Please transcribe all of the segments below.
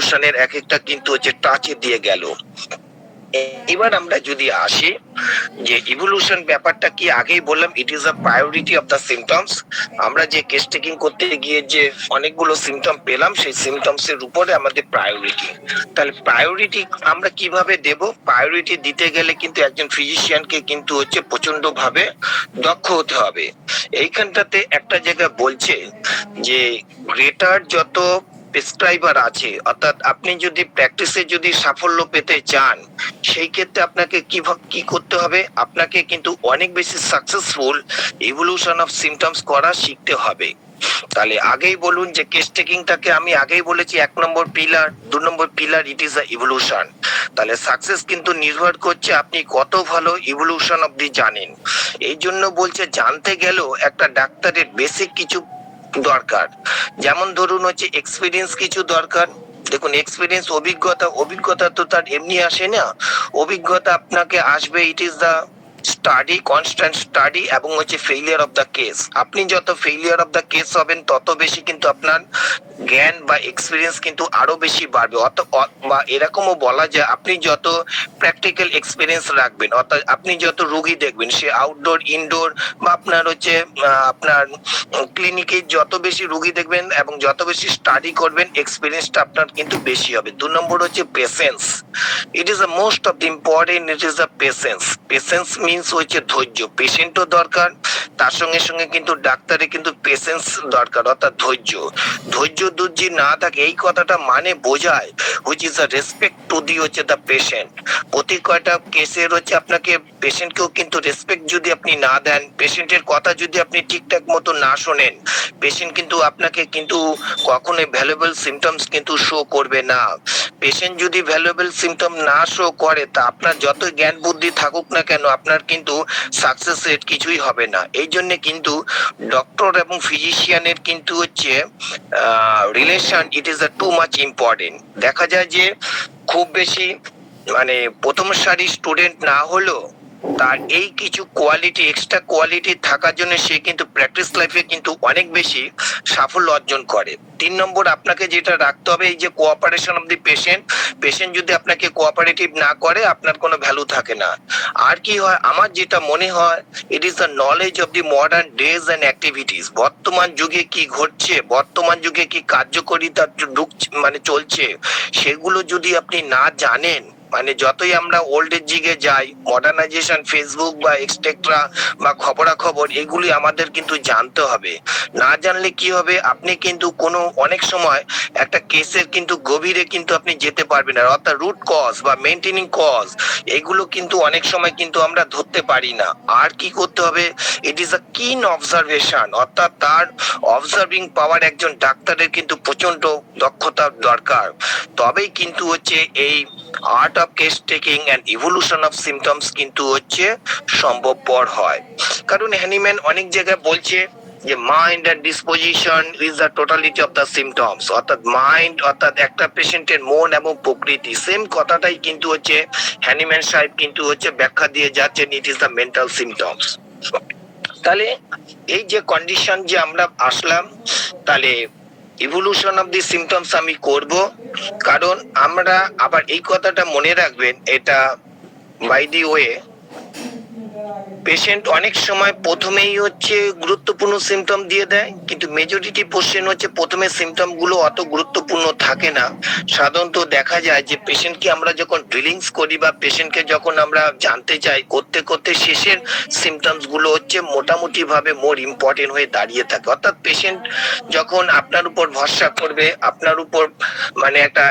ইভলিউশনের এক একটা কিন্তু হচ্ছে টাচে দিয়ে গেল। এবার আমরা যদি আসি যে ইভলিউশন ব্যাপারটা কি, আগেই বললাম it is a priority of the symptoms. আমরা যে কেস টেকিং করতে গিয়ে যে অনেকগুলো সিমটম পেলাম, সেই সিমটমস এর উপরে আমাদের প্রায়োরিটি। তাহলে প্রায়োরিটি আমরা কিভাবে দেব? প্রায়োরিটি দিতে গেলে কিন্তু একজন ফিজিশিয়ানকে কিন্তু হচ্ছে প্রচন্ড ভাবে দক্ষ হতে হবে। এইখানটাতে একটা জায়গা বলছে যে গ্রেটার যত প্রেসক্রাইবার আছে, অর্থাৎ আপনি যদি প্র্যাকটিসে যদি সাফল্য পেতে চান, সেই ক্ষেত্রে আপনাকে কি করতে হবে? আপনাকে কিন্তু অনেক বেশি সাকসেসফুল ইভলিউশন অফ সিমটমস করা শিখতে হবে। তাহলে আগেই বলুন যে কেস টেকিংটাকে আমি আগেই বলেছি 1 নম্বর পিলার, 2 নম্বর pillar it is a evolution. তাহলে সাকসেস কিন্তু নির্ভর করছে আপনি কত ভালো ইভলিউশন অব্দি জানেন। এই জন্য বলছে জানতে গেলেও একটা ডাক্তারের বেসিক কিছু দরকার। যেমন ধরুন হচ্ছে এক্সপিরিয়েন্স কিছু দরকার। দেখুন এক্সপিরিয়েন্স অভিজ্ঞতা তো তার এমনি আসে না। অভিজ্ঞতা আপনাকে আসবে, it is the study, constant study, এবং হচ্ছে ফেইলিয়ার অফ দ্য কেস। আপনি যত ফেইলিয়ার অফ দ্য কেস হবেন তত বেশি কিন্তু আপনার জ্ঞান বা এক্সপিরিয়েন্স কিন্তু আরো বেশি বাড়বে। বা এরকমও বলা যায় আপনি যত প্র্যাকটিক্যাল এক্সপিরিয়েন্স রাখবেন, অর্থাৎ আপনি যত রোগী দেখবেন, সে আউটডোর ইনডোর বা আপনার হচ্ছে আপনার ক্লিনিকে যত বেশি রোগী দেখবেন এবং যত বেশি স্টাডি করবেন, এক্সপিরিয়েন্সটা আপনার কিন্তু বেশি হবে। 2 নম্বর হচ্ছে patience. It is the most of the important, it is the patience. Patience means হচ্ছে ধৈর্য। পেশেন্টও দরকার, তার সঙ্গে সঙ্গে কিন্তু ডাক্তারের কিন্তু পেশেন্স দরকার, অর্থাৎ ধৈর্য। ধৈর্য যদি না থাকে, এই কথাটা মানে বোঝায় which is a respect to the হচ্ছে দ্য পেশেন্ট। প্রতি কয়টা কেসের হচ্ছে আপনাকে পেশেন্টকেও কিন্তু রেসপেক্ট যদি আপনি না দেন, পেশেন্টের কথা যদি আপনি ঠিকঠাক মতো না শোনেন, পেশেন্ট কিন্তু আপনাকে কিন্তু কখনোই ভ্যালুয়েবল সিমটমস কিন্তু শো করবে না। পেশেন্ট যদি ভ্যালুয়েবল সিমটম না শো করে, তা আপনার যত জ্ঞান বুদ্ধি থাকুক না কেন, আপনার কিন্তু সাকসেস রেট কিছুই হবে না। এই জন্য কিন্তু ডক্টর এবং ফিজিশিয়ানের কিন্তু হচ্ছে relation, it is a too much important. দেখা যায় যে খুব বেশি মানে প্রথম সারি স্টুডেন্ট না হলেও তার এই কিছু কোয়ালিটি, এক্সট্রা কোয়ালিটি থাকার জন্য সে কিন্তু প্র্যাকটিস লাইফে কিন্তু অনেক বেশি সাফল্য অর্জন করে। 3 নম্বর আপনাকে যেটা রাখতে হবে, এই যে cooperation of the patient. Patient যদি আপনাকে কোঅপারেটিভ না করে, আপনার কোনো ভ্যালু থাকে না। আর কি হয়, আমার যেটা মনে হয়, it is the knowledge of the modern days and activities. বর্তমান যুগে কি ঘটছে, বর্তমান যুগে কি কার্যকরিতা মানে চলছে, সেগুলো যদি আপনি না জানেন, মানে যতই আমরা ওল্ড এর দিকে যাই, মডার্নাইজেশন, ফেসবুক বা এক্সট্রা বা খবরাখবর, এগুলি আমাদের কিন্তু জানতে হবে। না জানলে কি হবে, আপনি কিন্তু কোনো অনেক সময় একটা কেসের কিন্তু গভীরে কিন্তু আপনি যেতে পারবেন না, অর্থাৎ রুট কজ বা মেইনটেনিং কজ, এগুলো কিন্তু অনেক সময় কিন্তু আমরা ধরতে পারি না। আর কি করতে হবে, ইট ইজ আ কিন অবজারভেশন, অর্থাৎ তার অবজার্ভিং পাওয়ার একজন ডাক্তারের কিন্তু প্রচন্ড দক্ষতা দরকার। তবেই কিন্তু হচ্ছে এই art of case taking and evolution of symptoms কিন্তু হচ্ছে সম্ভবপর হয়। কারণ হ্যানিম্যান অনেক জায়গায় বলছে যে mind and disposition is the totality of the symptoms, অর্থাৎ মাইন্ড, অর্থাৎ একটা পেশেন্টের মন এবং প্রকৃতি, সেম কথাটাই কিন্তু হচ্ছে হ্যানিম্যান সাহেব কিন্তু হচ্ছে ব্যাখ্যা দিয়ে যাচ্ছেন, ইট ইজ দ্য মেন্টাল সিমটমস। তাহলে এই যে কন্ডিশন যে আমরা আসলাম, তাহলে ইভলিউশন অফ দি সিমটমস আমি করব। কারণ আমরা আবার এই কথাটা মনে রাখবেন, এটা বাই দি ওয়ে, পেশেন্ট অনেক সময় প্রথমেই হচ্ছে গুরুত্বপূর্ণ সিমটম দিয়ে দেয়, কিন্তু মেজরিটি কোশ্চেন হচ্ছে প্রথমে সিমটম গুলো অত গুরুত্বপূর্ণ থাকে না। সাধারণত দেখা যায় যে পেশেন্টকে আমরা যখন ড্রিলিংস করি বা পেশেন্টকে যখন আমরা জানতে চাই, করতে করতে শেষের সিমটমস গুলো হচ্ছে মোটামুটি ভাবে মোর ইম্পর্টেন্ট হয়ে দাঁড়িয়ে থাকে। অর্থাৎ পেশেন্ট যখন আপনার উপর ভরসা করবে, আপনার উপর মানে একটা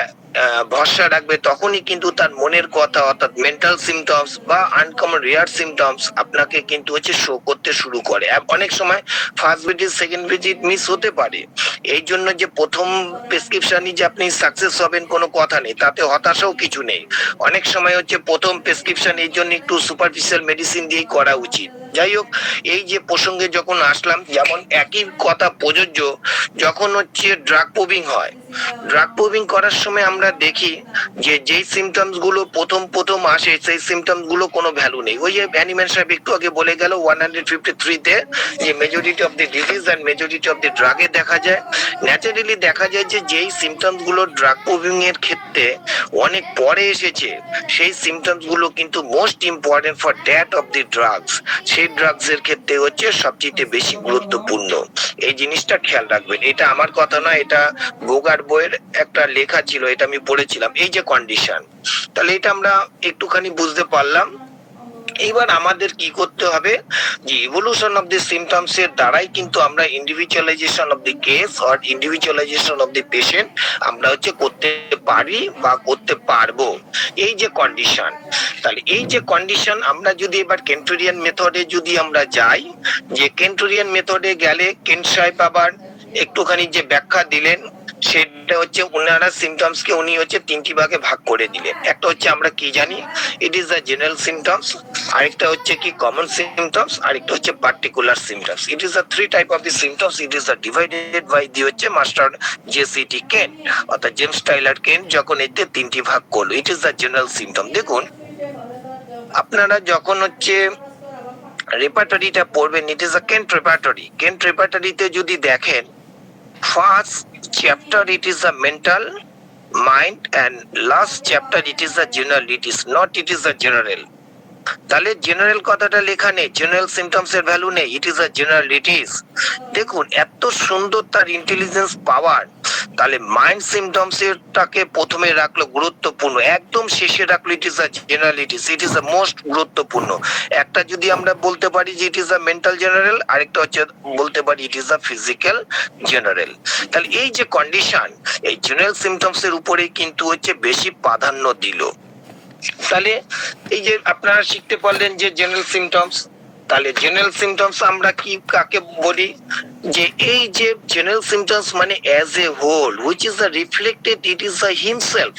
ভরসা রাখবে, তখনই কিন্তু তার মনের কথা, অর্থাৎ মেন্টাল সিমটমস বা আনকমন রেয়ার সিমটমস আপনাকে কিন্তু হচ্ছে শো করতে শুরু করে। অনেক সময় first visit second visit miss হতে পারে। এই জন্য যে প্রথম প্রেসক্রিপশনই যে আপনি সাকসেস হবেন কোনো কথা নেই, তাতে হতাশাও কিছু নেই। অনেক সময় হচ্ছে প্রথম প্রেসক্রিপশন এই জন্য একটু সুপারফিশিয়াল মেডিসিন দিয়েই করা উচিত। যাই হোক, এই যে প্রসঙ্গে যখন আসলাম, যেমন একই কথা প্রযোজ্য যখন হচ্ছে ড্রাগ পুবিং হয়। ড্রাগ পুবিং করার সময় আমরা দেখি যে যেই সিমটমস গুলো প্রথম প্রথম আসে সেই সিমটমস গুলো কোনো ভ্যালু নেই। ওই যে অ্যানিম্যাল সাহেব একটু আগে বলে গেল 153-তে যে majority of the disease and majority of the ড্রাগে দেখা যায়। ন্যাচারালি দেখা যায় যে যেই সিমটমস গুলো ড্রাগ পুবিং এর ক্ষেত্রে অনেক পরে এসেছে, সেই সিমটমস গুলো কিন্তু most important for that of the drugs, সেই ড্রাগস এর ক্ষেত্রে হচ্ছে সবচেয়ে বেশি গুরুত্বপূর্ণ। এই জিনিসটা খেয়াল রাখবেন। এটা আমার কথা নয়, এটা গোগার বইয়ের একটা লেখা ছিল, এটা আমি পড়েছিলাম। এই যে কন্ডিশন, তাহলে এটা আমরা একটুখানি বুঝতে পারলাম। এইবার আমাদের কি করতে হবে, যে ইভলিউশন অফ দি সিমটমস এর দ্বারাই কিন্তু আমরা individualisation of the case or individualisation of the patient আমরা হচ্ছে করতে পারি বা করতে পারবো। এই যে কন্ডিশন, তাহলে এই যে কন্ডিশন আমরা যদি এবার কেন্টোরিয়ান মেথডে যদি আমরা যাই, যে কেন্টোরিয়ান মেথডে গেলে কেন্ট সাহেব আবার একটুখানি যে ব্যাখ্যা দিলেন, সেটা হচ্ছে ওনারা সিমটমস কে উনি হচ্ছে তিনটি ভাগে ভাগ করে দিলেন। একটা হচ্ছে আমরা কি জানি, it is the general symptoms, আরেকটা হচ্ছে কি কমন সিমটমস, আরেকটা হচ্ছে particular symptoms. It is the three type of the symptoms. It is the divided by the হচ্ছে মাস্টার জেসিটি কেন অর্থাৎ জেমস টাইলার কেন যখন এতে তিনটি ভাগ করলো। It is the general symptom. দেখুন আপনারা যখন হচ্ছে রেপার্টরিটা পড়বেন, it is a Kent repertory. Kent রেপার্টরিতে যদি দেখেন, first chapter it is a mental mind and last chapter it is a general, it is not it is a general. তাহলে জেনারেল কথাটা লেখা নেই, জেনারেল সিমটমস এর ভ্যালু নেই, it is a general it is. দেখুন এত সুন্দর তার ইন্টেলিজেন্স পাওয়ার। তাহলে মাইন্ড সিমটমস এরটাকে প্রথমে রাখলো গুরুত্বপূর্ণ, একদম শেষে রাখলো ইট is a জেনারেলিটিস, it is a most গুরুত্বপূর্ণ। একটা যদি আমরা বলতে পারি যে ইট ইজ আ মেন্টাল জেনারেল, আরেকটা হচ্ছে বলতে পারি ইট ইজ আ ফিজিক্যাল জেনারেল। তাহলে এই যে কন্ডিশন, এই জেনারেল সিমটমস এর উপরেই কিন্তু হচ্ছে বেশি প্রাধান্য দিল। তাহলে এই যে আপনারা শিখতে পারলেন যে জেনারেল সিমটমস, তাহলে জেনারেল সিমটমস আমরা কি কাকে বলি, যে এই যে জেনারেল সিমটমস মানে as a whole which is the reflected it is the himself,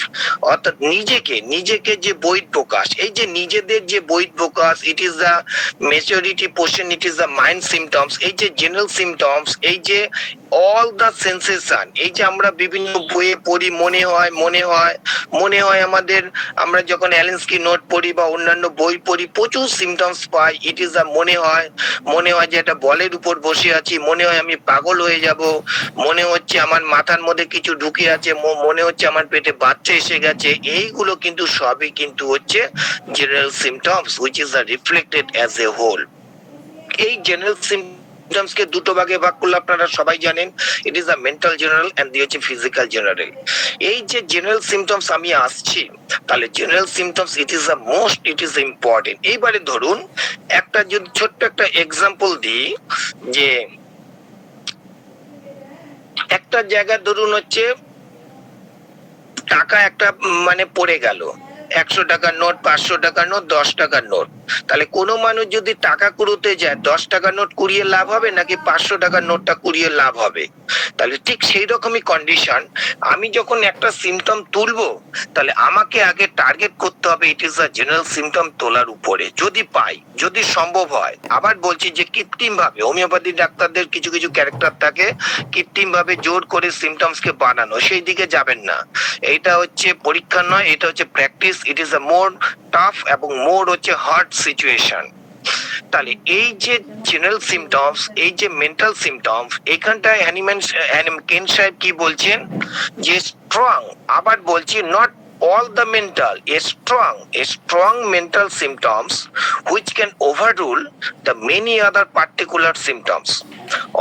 অর্থাৎ নিজেকে নিজেকে যে বহিঃ প্রকাশ, এই যে নিজেদের যে বহিঃ প্রকাশ, it is the majority portion, it is the mind symptoms. এই যে জেনারেল সিমটমস, এই যে অল দ্য সেন্সেশন, এই যে আমরা বিভিন্ন বইয়ে পড়ি, মনে হয় আমাদের, আমরা যখন অ্যালেন্সকি নোট পড়ি বা অন্যান্য বই পড়ি প্রচুর symptoms pi. It is the মনে হয় যে একটা বলের উপর বসে আছি, মনে হয় আমি পাগল হয়ে যাব, মনে হচ্ছে আমার মাথার মধ্যে কিছু ঢুকে আছে, মনে হচ্ছে আমার পেটে বাচ্চা এসে গেছে। এইগুলো কিন্তু সবই কিন্তু হচ্ছে general symptoms which is the reflected as a whole. এই জেনারেল সিমটমস কে দুটো ভাগে ভাগ করলে আপনারা সবাই জানেন, it is a mental general and the হচ্ছে ফিজিক্যাল জেনারেল। এই যে জেনারেল সিমটমস আমি আসছি, তাহলে general symptoms it is a most it is important. এইবারে ধরুন একটা যদি ছোট্ট একটা এক্সাম্পল দিই, যে একটা জায়গা ধরুন হচ্ছে টাকা একটা মানে পড়ে গেল, 100 টাকার নোট, 500 টাকার নোট, 10 টাকার নোট। তাহলে কোনো মানুষ যদি টাকা কুড়োতে যায়, 10 টাকার নোট কুড়িয়ে লাভ হবে নাকি 500 টাকার নোটটা কুড়িয়ে লাভ হবে? তাহলে ঠিক সেই রকমই কন্ডিশন, আমি যখন একটা সিমটম তুলবো, তাহলে আমাকে আগে টার্গেট করতে হবে it is a general symptom তোলার উপরে, যদি পাই, যদি সম্ভব হয়। আবার বলছি যে কৃত্রিম ভাবে, হোমিওপ্যাথি ডাক্তারদের কিছু কিছু ক্যারেক্টার থাকে, কৃত্রিম ভাবে জোর করে সিমটমস কে বানানো, সেই দিকে যাবেন না। এইটা হচ্ছে পরীক্ষা নয়, এটা হচ্ছে practice. It is a more tough এবং মোর হচ্ছে হার্ড সিচুয়েশন। তাহলে এই যে জেনারেল সিমটমস, এই যে মেন্টাল সিমটমস, এখানটায় কেন সাহেব কি বলছেন, যে স্ট্রং, আবার বলছি not all the mental, a strong mental symptoms which can overrule the many other particular symptoms.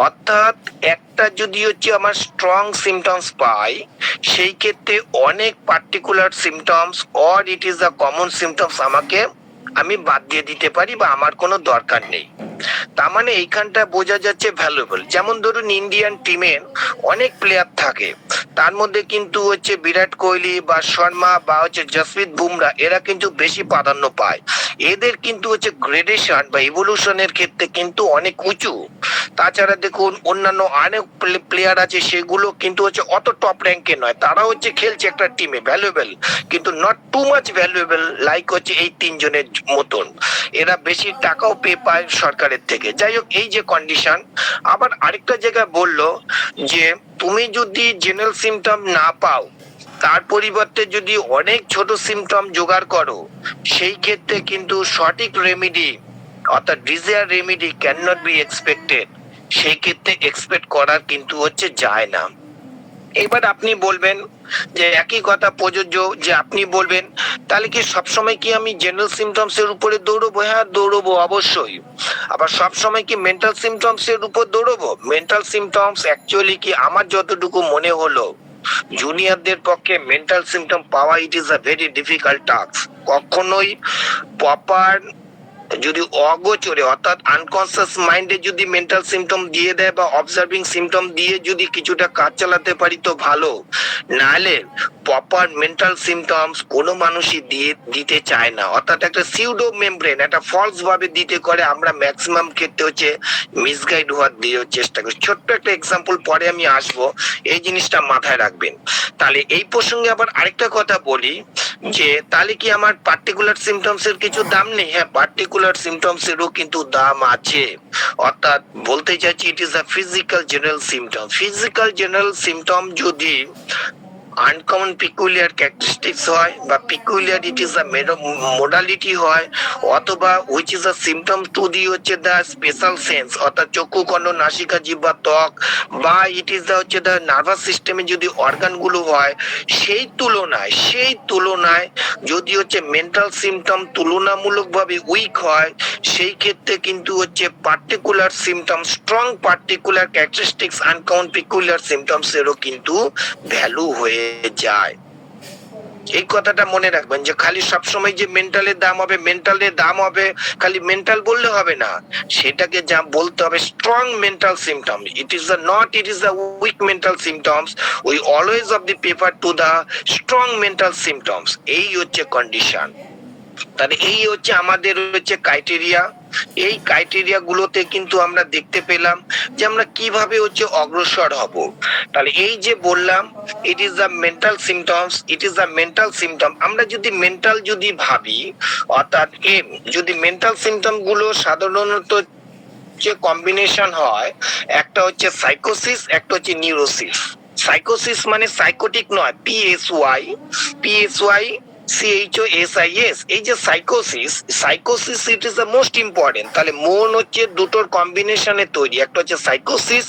অর্থাৎ একটা যদি হচ্ছে আমার স্ট্রং সিমটমস পাই, সেই ক্ষেত্রে অনেক particular symptoms or it is a common symptoms আমি বাদ দিয়ে দিতে পারি বা আমার কোনো দরকার নেই। তার মানে এইখানটা বোঝা যাচ্ছে ভ্যালুয়েবল। যেমন ধরুন ইন্ডিয়ান টিমের অনেক প্লেয়ার থাকে, তার মধ্যে কিন্তু হচ্ছে বিরাট কোহলি বা শর্মা বা হচ্ছে জসপ্রীত বুমরা, এরা কিন্তু বেশি প্রাধান্য পায়। এদের কিন্তু হচ্ছে গ্রেডেশন বা ইভলিউশনের ক্ষেত্রে কিন্তু অনেক উঁচু। তাছাড়া দেখুন অন্যান্য অনেক প্লেয়ার আছে, সেগুলো কিন্তু হচ্ছে অত টপ র্যাঙ্কে নয়, তারা হচ্ছে খেলছে একটা টিমে ভ্যালুয়েবল, কিন্তু not too much valuable like হচ্ছে এই তিনজনের মতন। এরা বেশি টাকাও পায় সরকারের থেকে। যাই হোক, এই যে কন্ডিশন। আবার আরেকটা জায়গায় বললো যে তুমি যদি জেনারেল সিমটম না পাও, তার পরিবর্তে যদি অনেক ছোট সিমটম জোগাড় করো, সেই ক্ষেত্রে কিন্তু সঠিক রেমিডি অর্থাৎ desire remedy can not be expected. সেই ক্ষেত্রে এক্সপেক্ট করার কিন্তু হচ্ছে যায় না। এবার আপনি বলবেন যে একই কথা প্রযোজ্য, যে আপনি বলবেন তাহলে কি সবসময় কি আমি জেনারেল সিমটমস এর উপরে দৌড়বো? হ্যাঁ, দৌড়বো অবশ্যই। আবার সবসময় কি মেন্টাল সিমটমস এর উপর দৌড়বো? মেন্টাল সিমটমস অ্যাকচুয়ালি কি আমার যতটুকু মনে হলো, জুনিয়রদের পক্ষে মেন্টাল সিমটম পাওয়া ইট is a very difficult task. কখনোই প্রপার যদি অগোচরে অর্থাৎ আনকনসিয়াস মাইন্ডে যদি মেন্টাল সিমটম দিয়ে দেয় বা অবজার্ভিং সিমটম দিয়ে যদি কিছুটা কাজ চালাতে পারি তো ভালো, নাহলে প্রপার মেন্টাল সিমটমস কোনো মানুষই দিতে চায় না। অর্থাৎ একটা সিউডো মেমব্রেন, একটা ফলস ভাবে দিতে করে আমরা ম্যাক্সিমাম ক্ষেত্রে হচ্ছে মিসগাইড হওয়ার দিয়ে চেষ্টা করি। ছোট্ট একটা এক্সাম্পল পরে আমি আসবো, এই জিনিসটা মাথায় রাখবেন। তাহলে এই প্রসঙ্গে আবার আরেকটা কথা বলি, যে তাহলে কি আমার পার্টিকুলার সিমটমস এর কিছু দাম নেই? হ্যাঁ, পার্টিকুলার সিমটমস এরও কিন্তু দাম আছে। অর্থাৎ বলতে চাইছি ইট is a physical general symptom. Physical general symptom যদি আনকমন পিকুলিয়ার ক্যারেক্টারিস্টিক্স হয় বা পিকুলিয়ারিটিস আ মোডালিটি হয়, অথবা which is a symptom to the হচ্ছে দা স্পেশাল সেন্স অর্থাৎ চক্ষু, কর্ণ, নাসিকা, জিহ্বা, ত্বক, বা ইট ইজ দা হচ্ছে দা নার্ভাস সিস্টেমে যদি অর্গান গুলো হয়, সেই তুলনায় যদি হচ্ছে মেন্টাল সিমটম তুলনামূলকভাবে উইক হয়, সেই ক্ষেত্রে কিন্তু হচ্ছে particular symptom strong particular characteristics uncommon peculiar symptoms এরও কিন্তু ভ্যালু হয়ে যায়। এই কথাটা মনে রাখবেন যে খালি সবসময় যে মেন্টালের দাম হবে খালি মেন্টাল বললে হবে না, সেটাকে যা বলতে হবে strong mental symptom. It is the weak mental symptoms, we always of the paper to the strong mental symptoms. এই হচ্ছে কন্ডিশন। তাহলে এই হচ্ছে আমাদের হচ্ছে ক্রাইটেরিয়া। এই ক্রাইটেরিয়া গুলোতে কিন্তু আমরা দেখতে পেলাম যে আমরা কিভাবে হচ্ছে অগ্রসর হব। তাহলে এই যে বললাম it is the mental symptom, আমরা যদি মেন্টাল যদি ভাবি, অর্থাৎ যদি মেন্টাল সিমটম গুলো সাধারণত যে কম্বিনেশন হয়, একটা হচ্ছে সাইকোসিস, একটা হচ্ছে নিউরোসিস। সাইকোসিস মানে সাইকোটিক নয়, PSY CHOSIS। এই যে সাইকোসিস it is the most important. তাহলে মন হচ্ছে দুটোর কম্বিনেশনে তৈরি, একটা হচ্ছে সাইকোসিস,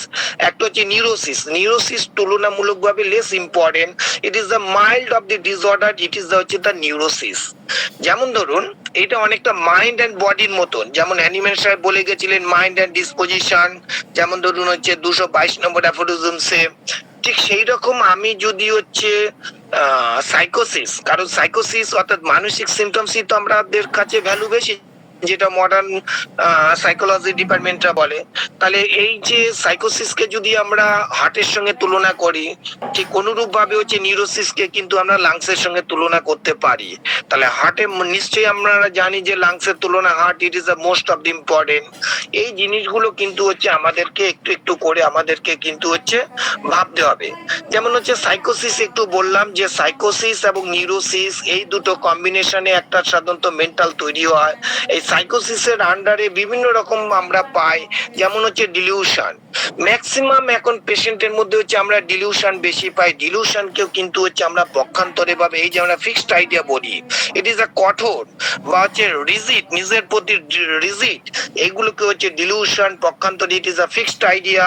একটা হচ্ছে নিউরোসিস তুলনামূলকভাবে less important. It is the mild of the disorder, it is হচ্ছে দ্য নিউরোসিস। যেমন ধরুন এটা অনেকটা মাইন্ড এন্ড বডির মতন, যেমন অ্যানিম্যাল সাহেব বলে গেছিলেন মাইন্ড এন্ড ডিসপোজিশন, যেমন ধরুন হচ্ছে 222 নম্বর অ্যাফোরিজমসে। ঠিক সেই রকম আমি যদি হচ্ছে সাইকোসিস, কারণ সাইকোসিস অর্থাৎ মানসিক সিমটমসই তো আমাদের কাছে ভ্যালু বেশি, যেটা মডার্ন সাইকোলজি ডিপার্টমেন্টরা বলে। তাহলে এই যে সাইকোসিসকে যদি আমরা হার্টের সঙ্গে তুলনা করি, ঠিক অনুরূপ ভাবে হচ্ছে নিউরোসিসকে কিন্তু আমরা লাংসের সঙ্গে তুলনা করতে পারি। তাহলে হার্টে নিশ্চয়ই আমরা জানি যে লাংসের তুলনা heart it is the most of the important. এই জিনিসগুলো কিন্তু হচ্ছে আমাদেরকে একটু একটু করে আমাদেরকে কিন্তু হচ্ছে ভাবতে হবে। যেমন হচ্ছে সাইকোসিস একটু বললাম যে সাইকোসিস এবং নিউরোসিস এই দুটো কম্বিনেশনে একটা সাধারণত মেন্টাল তৈরি হয়। এই সাইকোসিসের আন্ডারে বিভিন্ন রকম আমরা পাই, যেমন হচ্ছে ডিলিউশন। ম্যাক্সিমাম এখন পেশেন্টের মধ্যে হচ্ছে আমরা ডিলিউশন বেশি পাই। ডিলিউশনকেও কিন্তু হচ্ছে আমরা পক্ষান্তরে ভাবে এই যে আমরা ফিক্সড আইডিয়া বলি, ইট ইজ আ কঠোর বা হচ্ছে রিজিড, নিজের প্রতি রিজিড, এইগুলোকে হচ্ছে ডিলিউশন। পক্ষান্তরে ইট ইজ আ ফিক্সড আইডিয়া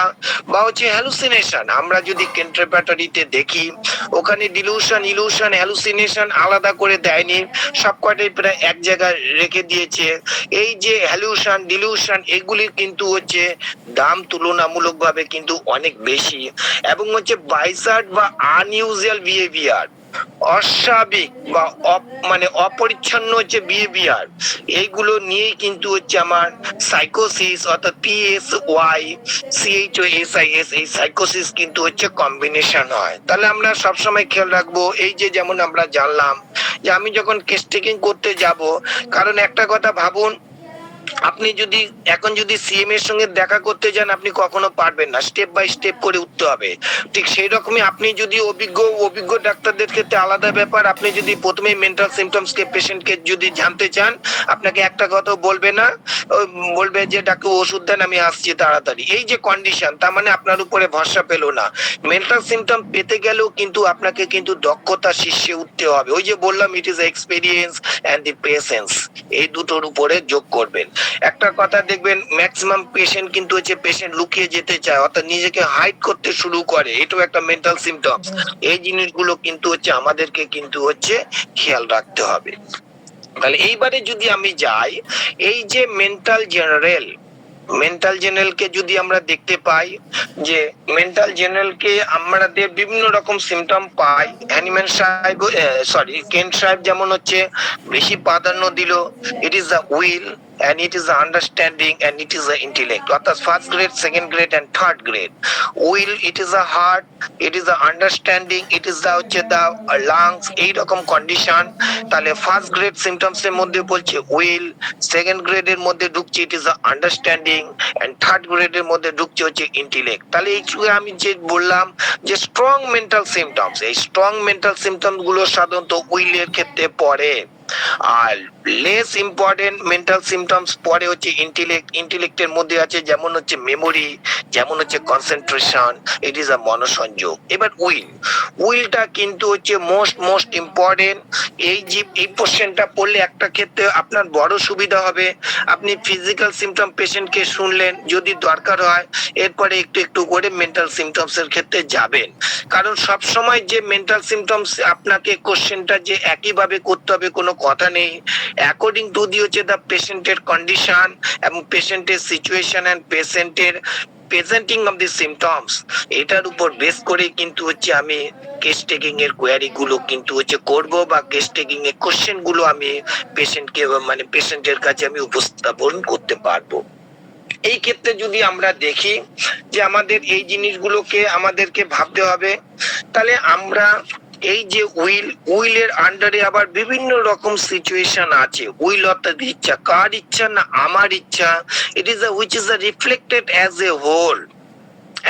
বা হচ্ছে হ্যালুসিনেশন। আমরা যদি কেন্ট্রেপ্যাটারিতে দেখি, ওখানে ডিলিউশন, ইলুশন, হ্যালুসিনেশন আলাদা করে দেয়নি, সব কয়টাই প্রায় এক জায়গায় রেখে দিয়েছে। এই যে হ্যালুশন, ডিলিউশন এগুলির কিন্তু হচ্ছে দাম তুলনামূলকভাবে কিন্তু অনেক বেশি, এবং হচ্ছে বাইজার্ড বা আনইউজুয়াল বিহেভিয়ার, অস্বাভাবিক বা মানে অপরিচ্ছন্ন হচ্ছে বিহেভিয়ার, এইগুলো নিয়েই কিন্তু হচ্ছে আমার সাইকোসিস অর্থাৎ PSYCHOSIS এই সাইকোসিস কিন্তু হচ্ছে কম্বিনেশন হয়। তাহলে আমরা সবসময় খেয়াল রাখবো এই যে যেমন আমরা জানলাম যে আমি যখন কেস টেকিং করতে যাব, কারণ একটা কথা ভাবুন, আপনি যদি এখন যদি সিএম এর সঙ্গে দেখা করতে যান, আপনি কখনো পারবেন না, স্টেপ বাই স্টেপ করে উঠতে হবে। ঠিক সেই রকমই আপনি যদি অভিজ্ঞ ডাক্তারদের ক্ষেত্রে আলাদা ব্যাপার। আপনি যদি প্রথমে মেন্টাল সিমটমস কে পেশেন্টকে যদি জানতে চান, আপনাকে একটা কথা বলবে না, বলবে যে ডাক্তার ওষুধ দেন, আমি আসছি তাড়াতাড়ি। এই যে কন্ডিশন, তার মানে আপনার উপরে ভরসা পেলো না। মেন্টাল সিমটম পেতে গেলেও কিন্তু আপনাকে কিন্তু দক্ষতা শীর্ষে উঠতে হবে। ওই যে বললাম, it is experience and the patience, এই দুটোর উপরে যোগ করবেন। একটা কথা দেখবেন, ম্যাক্সিমাম পেশেন্ট কিন্তু হচ্ছে পেশেন্ট লুকিয়ে যেতে চায়, অর্থাৎ নিজেকে হাইড করতে শুরু করে, এটাও একটা মেন্টাল সিমটমস। এই জিনিসগুলো কিন্তু হচ্ছে আমাদেরকে কিন্তু হচ্ছে খেয়াল রাখতে হবে। তাহলে এইবারে যদি আমি যাই, এই যে মেন্টাল জেনারেলকে যদি আমরা দেখতে পাই, যে মেন্টাল জেনারেলকে আমাদের বিভিন্ন রকম সিমটম পাই। হ্যানিম্যান সাহেব, কেন্ট সাহেব যেমন হচ্ছে বেশি প্রাধান্য দিল, ইট is the will and it is the understanding and it is the intellect, অর্থাৎ first grade, second grade and third grade. Will, it is the heart, it is the understanding, it is the হচ্ছে the lungs, এইরকম condition. তাহলে first grade symptoms এর মধ্যে বলছে will, second গ্রেডের মধ্যে ঢুকছে it is the understanding, and third গ্রেডের মধ্যে ঢুকছে হচ্ছে ইন্টেলেক্ট। তাহলে এই আমি যে বললাম যে স্ট্রং মেন্টাল সিমটমস, এই স্ট্রং মেন্টাল সিমটমস গুলো সাধারণত উইলের ক্ষেত্রে পড়ে। আর লেস ইম্পর্টেন্ট মেন্টাল সিমটমস পরে হচ্ছে ইন্টেলেক্টের মধ্যে আছে, যেমন হচ্ছে মেমোরি, যেমন হচ্ছে কনসেন্ট্রেশন, ইট ইজ আ মনোসংযোগ। এবার উইলটা কিন্তু হচ্ছে মোস্ট ইম্পর্টেন্ট। এই কোশ্চেনটা পড়লে একটা ক্ষেত্রে আপনার বড় সুবিধা হবে। আপনি ফিজিক্যাল সিমটম পেশেন্টকে শুনলেন, যদি দরকার হয় এরপরে একটু একটু করে মেন্টাল সিমটমস এর ক্ষেত্রে যাবেন। কারণ সব সময় যে মেন্টাল সিমটমস আপনাকে কোশ্চেনটা যে একইভাবে করতে হবে কোনো কথা নেই। অ্যাকর্ডিং টু দি হচ্ছে দ্য পেশেন্টের কন্ডিশন এবং পেশেন্টের সিচুয়েশন এন্ড পেশেন্টের প্রেজেন্টিং অফ দি সিমটমস, এটার উপর বেস করে কিন্তু হচ্ছে আমি কেস টেকিং এর কোয়ারি গুলো কিন্তু হচ্ছে করব, বা কেস টেকিং এর কোশ্চেন গুলো আমি পেশেন্টকে মানে পেশেন্টের কাছে আমি উপস্থাপন করতে পারবো। এই ক্ষেত্রে যদি আমরা দেখি যে আমাদের এই জিনিসগুলোকে আমাদেরকে ভাবতে হবে, তাহলে আমরা এই যে উইলের আন্ডারে আবার বিভিন্ন রকম সিচুয়েশন আছে। উইল অর্থাৎ ইচ্ছা, কার ইচ্ছা না আমার ইচ্ছা, it is which is reflected as a whole.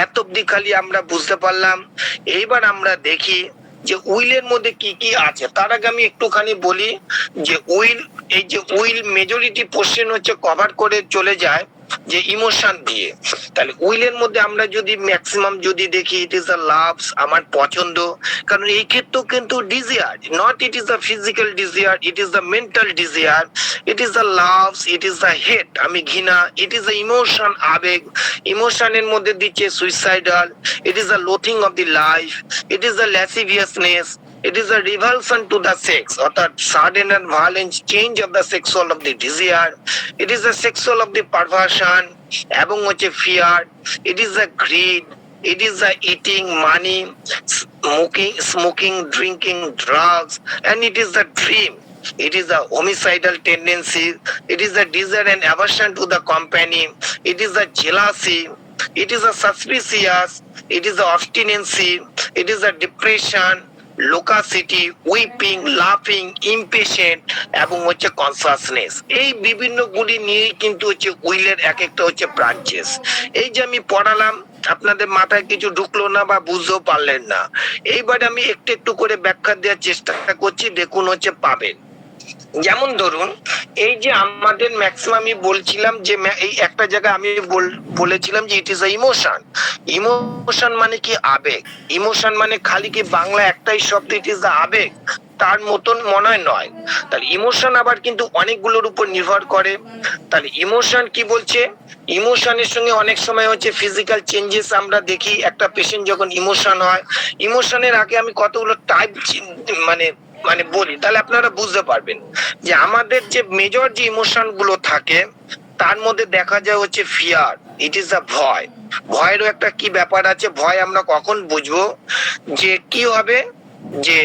এত অব্দি খালি আমরা বুঝতে পারলাম। এইবার আমরা দেখি যে উইলের মধ্যে কি কি আছে। তার আগে আমি একটুখানি বলি যে এই যে উইল মেজরিটি পোর্শন হচ্ছে কভার করে চলে যায় যে ইমোশন দিয়ে। তাহলে উইলের মধ্যে আমরা যদি ম্যাক্সিমাম যদি দেখি, ইট ইজ দ্য লাভস, আমার পছন্দ। কারণ এই ক্ষেত্রেও কিন্তু desire, not it is the physical desire, it is the mental desire, it is the loves, it is the hate, আমি ঘৃণা, ইট ইজ দ্য ইমোশন, আবেগ। ইমোশনের মধ্যে দিচ্ছে suicidal, it is the loathing of the life, it is the lasciviousness, it is a revulsion to the sex, অর্থাৎ sudden and violent change of the sexual of the desire, it is the sexual of the perversion এবং হচ্ছে fear, it is the greed, it is the eating money, smoking, drinking, drugs, and it is the dream, it is the homicidal tendency, it is the desire and aversion to the company, it is the jealousy, it is the suspicious, it is the obstinacy, it is the depression, loquacity, weeping, লাফিং, impatient এবং হচ্ছে consciousness. এই বিভিন্ন গুলি নিয়ে কিন্তু হচ্ছে উইলের এক একটা হচ্ছে ব্রাঞ্চেস। এই যে আমি পড়ালাম, আপনাদের মাথায় কিছু ঢুকলো না বা বুঝতেও পারলেন না। এইবার আমি একটু একটু করে ব্যাখ্যা দেওয়ার চেষ্টা করছি, দেখুন হচ্ছে পাবেন। যেমন ধরুন, এই যে আমাদের ম্যাক্সিমামই বলছিলাম যে এই একটা জায়গায় আমি বলেছিলাম যে ইট ইজ আ ইমোশন। ইমোশন মানে কি? আবেগ। ইমোশন মানে খালি কি বাংলা একটাই শব্দ, ইট ইজ দ্য আবেগ, তার মতন মনে হয় নয়। তাহলে ইমোশন আবার কিন্তু অনেকগুলোর উপর নির্ভর করে। তাহলে ইমোশন কি বলছে? ইমোশনের সঙ্গে অনেক সময় হচ্ছে ফিজিক্যাল চেঞ্জেস আমরা দেখি। একটা পেশেন্ট যখন ইমোশন হয়, ইমোশনের আগে আমি কতগুলো টাইপ মানে মানে বলি, তাহলে আপনারা বুঝতে পারবেন যে আমাদের যে মেজর যে ইমোশন গুলো থাকে তার মধ্যে দেখা যায় হচ্ছে ফিয়ার, ইট ইজ আ ভয়। ভয়েরও একটা কি ব্যাপার আছে, ভয় আমরা কখন বুঝবো যে কি হবে, যে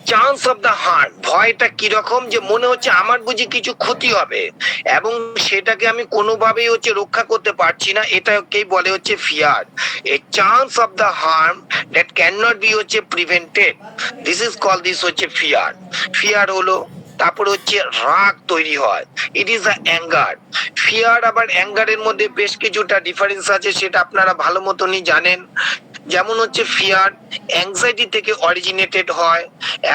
চান্স অফ দ্য হার্ট, ভয়টা কিরকম, যে মনে হচ্ছে আমার বুঝি কিছু ক্ষতি হবে এবং সেটাকে আমি কোনোভাবেই হচ্ছে রক্ষা করতে পারছি না, এটাকেই বলে হচ্ছে fear. A chance of the harm that can not be হচ্ছে prevented, this is call, this হচ্ছে ফিয়ার। ফিয়ার হলো, তারপর হচ্ছে রাগ তৈরি হয়, it is the anger. Fear আবার অ্যাঙ্গারের মধ্যে বেশ কিছুটা ডিফারেন্স আছে, সেটা আপনারা ভালো মতনই জানেন। যেমন হচ্ছে ফিয়ার অ্যাংজাইটি থেকে অরিজিনেটেড হয়,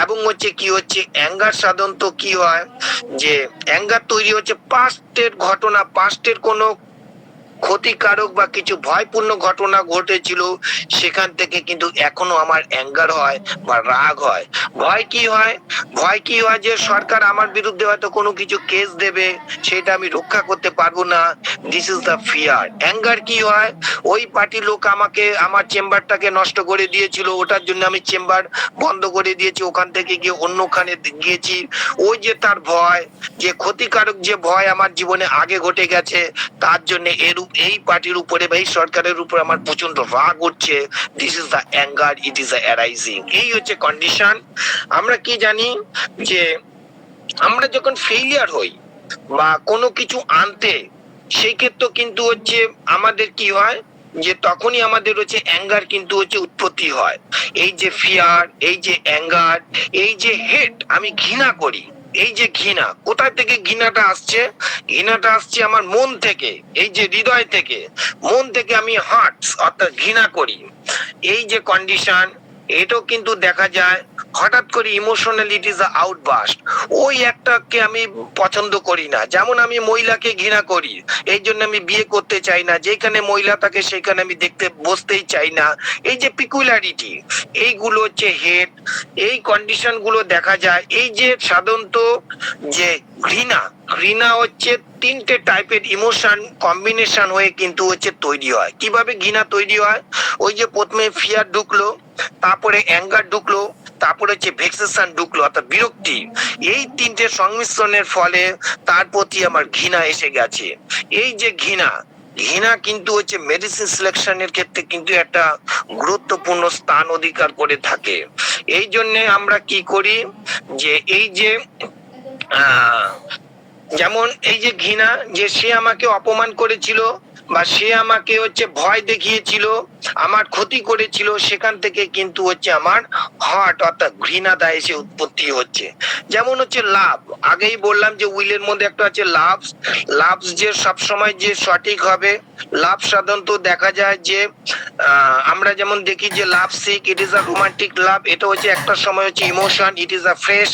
এবং হচ্ছে কি হচ্ছে অ্যাঙ্গার সাধারণত কি হয়, যে অ্যাঙ্গার তৈরি হচ্ছে পাস্টের ঘটনা, পাস্টের কোনো ক্ষতিকারক বা কিছু ভয়পূর্ণ ঘটনা ঘটেছিল, সেখান থেকে কিন্তু এখনো আমার অ্যাঙ্গার হয় বা রাগ হয়। ভয় কি হয়, ভয় কি হয়, যে সরকার আমার বিরুদ্ধে হয়তো কোনো কিছু কেস দেবে, সেটা আমি রক্ষা করতে পারবো না, this is the fear. Anger কি হয়, ওই পার্টির লোক আমাকে আমার চেম্বারটাকে নষ্ট করে দিয়েছিল, ওটার জন্য আমি চেম্বার বন্ধ করে দিয়েছি, ওখান থেকে গিয়ে অন্যখানে গিয়েছি, ওই যে তার ভয়, যে ক্ষতিকারক যে ভয় আমার জীবনে আগে ঘটে গেছে, তার জন্য এই পার্টির উপরে বা এই সরকারের উপরে আমার প্রচন্ড রাগ উঠছে, this is the anger, it is the arising. এই হচ্ছে কন্ডিশন। আমরা কি জানি, যে আমরা যখন ফেইলিয়ার হই বা কোনো কিছু আনতে, সেই ক্ষেত্রে কিন্তু হচ্ছে আমাদের কি হয়, যে তখনই আমাদের হচ্ছে অ্যাঙ্গার কিন্তু হচ্ছে উৎপত্তি হয়। এই যে ফিয়ার, এই যে অ্যাঙ্গার, এই যে হেট, আমি ঘৃণা করি, এই যে ঘৃণা, কোথা থেকে ঘৃণাটা আসছে, ঘৃণাটা আসছে আমার মন থেকে, এই যে হৃদয় থেকে, মন থেকে আমি হার্টস অর্থাৎ ঘৃণা করি। এই যে কন্ডিশন, এটাও কিন্তু দেখা যায় হঠাৎ করে ইমোশনালিটি ইজ আউটবাস্ট, ওই একটাকে আমি পছন্দ করি না, যেমন আমি মহিলাকে ঘৃণা করি, এই জন্য আমি বিয়ে করতে চাই না, যেখানে মহিলা থাকে সেখানে আমি দেখতে বসতেই চাই না, এই যে পিকুলারিটি, এইগুলো হচ্ছে হেড। এই কন্ডিশন গুলো দেখা যায়। এই যে সাধারণত যে ঘৃণা, ঘৃণা হচ্ছে তিনটে টাইপের ইমোশন কম্বিনেশন হয়ে কিন্তু হচ্ছে তৈরি হয়। কিভাবে ঘৃণা তৈরি হয়, ওই যে প্রথমে ফিয়ার ঢুকলো, তারপরে অ্যাঙ্গার ঢুকলো, তারপরে হচ্ছে ভেক্সেশন ঢুকলো অর্থাৎ বিরক্তি, এই তিনটে সংমিশ্রণের ফলে তার প্রতি আমার ঘৃণা এসে গেছে। এই যে ঘৃণা, ঘৃণা কিন্তু হচ্ছে মেডিসিন সিলেকশনের ক্ষেত্রে কিন্তু একটা গুরুত্বপূর্ণ স্থান অধিকার করে থাকে। এই জন্য আমরা কি করি, যে এই যে আহ যেমন এই যে ঘৃণা, যে সে আমাকে অপমান করেছিল বা সে আমাকে হচ্ছে ভয় দেখিয়েছিল, আমার ক্ষতি করেছিল, সেখান থেকে কিন্তু হচ্ছে আমার হার্ট অর্থাৎ ঘৃণাটা এসে উৎপত্তি হচ্ছে। যেমন হচ্ছে লাভ, আগেই বললাম যে উইলের মধ্যে একটা আছে লাভ, লাভ যে সবসময় যে সঠিক হবে, লাভ সাধারণত দেখা যায় যে আমরা যেমন দেখি যে love sick, it is a romantic love, এটা হচ্ছে একটা সময় হচ্ছে emotion, it is a fresh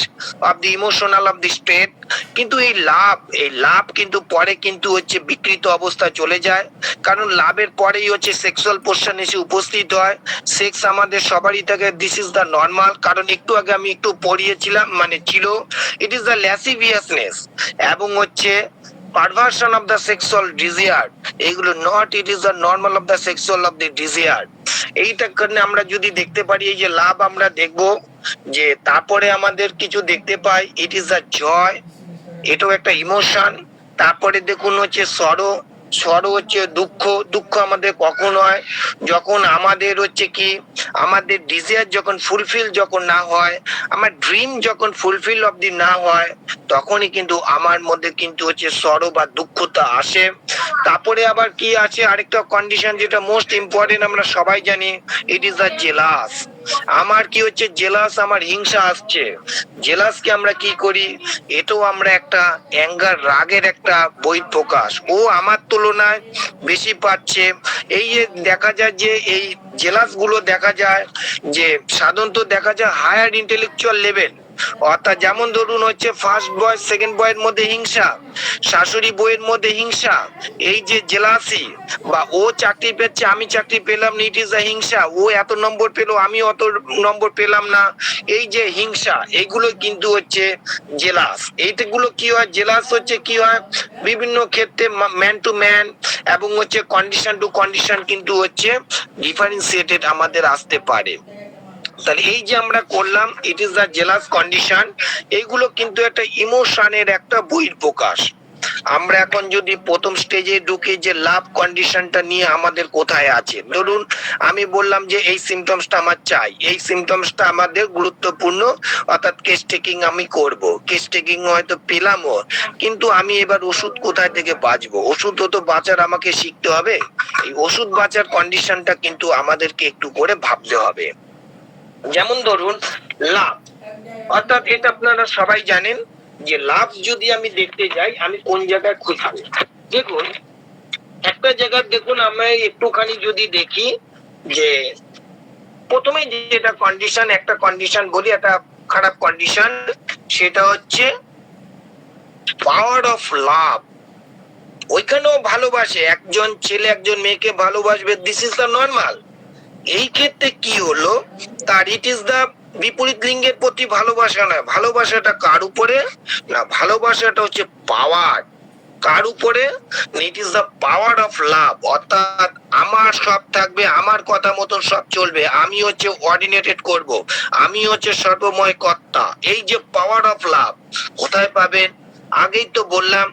of the emotional of the state. কিন্তু এই লাভ, এই লাভ কিন্তু পরে কিন্তু হচ্ছে বিকৃত অবস্থায় চলে যায়, কারণ লাভের পরেই হচ্ছে সেক্সুয়াল পোর্শন এসে উপস্থিত হয়। সেক্স আমাদের সবারই থাকে, দিস ইজ দ্য নর্মাল, কারণ একটু আগে আমি একটু পড়িয়েছিলাম, মানে ছিল, ইট ইজ দ্য ল্যাসিভিয়াসনেস এবং হচ্ছে perversion of the sexual desire, এইগুলো not, it is the normal of the sexual of the desire. এইটা কারণে আমরা যদি দেখতে পারি, এই যে লাভ আমরা দেখবো, যে তারপরে আমাদের কিছু দেখতে পাই, ইট ইজ দ্য জয়, এটাও একটা ইমোশন। তারপরে দেখুন হচ্ছে সরো, সরো হচ্ছে দুঃখ, দুঃখ আমাদের কখন হয়, যখন আমাদের হচ্ছে কি, আমাদের ডিজায়ার যখন ফুলফিল যখন না হয়, আমার ড্রিম যখন ফুলফিল অব দি না হয়, তখনই কিন্তু আমার মধ্যে কিন্তু হচ্ছে সরো বা দুঃখতা আসে। তারপরে আবার কি আছে, আরেকটা কন্ডিশন যেটা মোস্ট ইম্পর্টেন্ট, আমরা সবাই জানি, ইট ইজ দ্য জেলাস। আমার কি হচ্ছে জেলাস, আমার হিংসা আসছে, জেলাসকে আমরা কি করি, এটাও আমরা একটা অ্যাঙ্গার, রাগের একটা বহিঃপ্রকাশ, ও আমার তুলনায় বেশি পাচ্ছে। এই যে দেখা যায় যে এই জেলাস গুলো দেখা যায় যে সাধারণত দেখা যায় হায়ার ইন্টেলেকচুয়াল লেভেল, অর্থাৎ যেমন ধরুন হচ্ছে ফার্স্ট বয় সেকেন্ড বয়ের মধ্যে হিংসা, শাশুড়ি বইয়ের মধ্যে হিংসা, এই যে জেলাসি, বা ও চাকরি পেয়েছে আমি চাকরি পেলাম না, ইট ইজ আ হিংসা, ও এত নম্বর পেলো আমি অত নম্বর পেলাম না, এই যে হিংসা, এইগুলো কিন্তু হচ্ছে জেলাস। এইগুলো কি হয়, জেলাস হচ্ছে কি হয়, বিভিন্ন ক্ষেত্রে ম্যান টু ম্যান এবং হচ্ছে কন্ডিশন টু কন্ডিশন কিন্তু হচ্ছে ডিফারেন্সিয়েটেড আমাদের আসতে পারে। তাহলে এই যে আমরা করলাম, ইট ইজ দ্য জেলাস কন্ডিশন, এইগুলো কিন্তু একটা ইমোশনের একটা বহিঃপ্রকাশ। আমরা এখন যদি প্রথম স্টেজে ঢুকি যে লাভ কন্ডিশনটা নিয়ে আমাদের কোথায় আছে, ধরুন আমি বললাম যে এই সিমটমসটা আমার চাই, এই সিমটমসটা আমাদের গুরুত্বপূর্ণ, অর্থাৎ কেস টেকিং আমি করব, কেস টেকিং হয়তো পেলামও, কিন্তু আমি এবার ওষুধ কোথায় থেকে বাঁচবো, ওষুধ তো বাঁচার আমাকে শিখতে হবে। এই ওষুধ বাঁচার কন্ডিশনটা কিন্তু আমাদেরকে একটু করে ভাবতে হবে। যেমন ধরুন লাভ, অর্থাৎ এটা আপনারা সবাই জানেন যে লাভ যদি আমি দেখতে যাই আমি কোন জায়গায় খুঁজবো। দেখুন একটা জায়গা, দেখুন আমরা একটুখানি যদি দেখি যে প্রথমে যেটা কন্ডিশন, একটা কন্ডিশন বলি, একটা খারাপ কন্ডিশন, সেটা হচ্ছে পাওয়ার অফ লাভ। ওইখানেও ভালোবাসে, একজন ছেলে একজন মেয়েকে ভালোবাসবে, দিস ইজ দ্য নর্মাল। এই ক্ষেত্রে কি হলো, তার ইট ইজ দা বিপরীত লিঙ্গের প্রতি ভালোবাসা না, ভালোবাসাটা কার উপরে না, ভালোবাসাটা হচ্ছে পাওয়ার, কার উপরে, ইট is the power of love, অর্থাৎ আমার সব থাকবে, আমার কথা মতন সব চলবে, আমি হচ্ছে অর্ডিনেটেড করব, আমি হচ্ছে সর্বময় কর্তা। এই যে পাওয়ার অফ লাভ কোথায় পাবেন, আগেই তো বললাম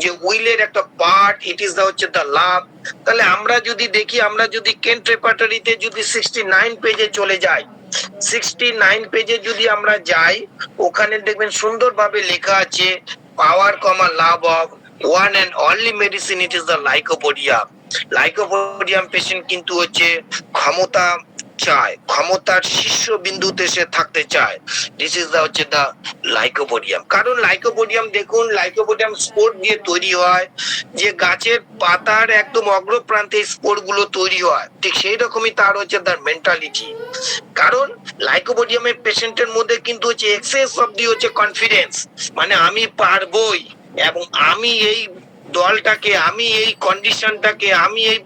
যে উইলের একটা পার্ট, ইট ইজ দা হচ্ছে দা লাভ। তাহলে আমরা যদি দেখি, আমরা যদি কেন্ট রেপার্টরিতে যদি 69 পেজে চলে যাই, 69 পেজে যদি আমরা যাই, ওখানে দেখবেন সুন্দরভাবে লেখা আছে power comma love of one and only medicine, it is the lycopodium. Lycopodium patient কিন্তু হচ্ছে ক্ষমতা চায়, ক্ষমতার শীর্ষ বিন্দুতে সে থাকতে চায়, দিস ইজ দা হচ্ছে দা লাইকোপোডিয়াম। কারণ লাইকোপোডিয়াম, দেখুন লাইকোপোডিয়াম স্পোর দিয়ে তৈরি হয়, যে গাছের পাতার একদম অগ্রপ্রান্তে স্পোর গুলো তৈরি হয়, ঠিক সেই রকমই তার হচ্ছে তার মেন্টালিটি। কারণ লাইকোপোডিয়ামের পেশেন্টের মধ্যে কিন্তু হচ্ছে এক্সেস অফ দি হচ্ছে কনফিডেন্স, মানে আমি পারবোই, এবং আমি এই দলটাকে, আমি এই কন্ডিশনটাকে, আমি এই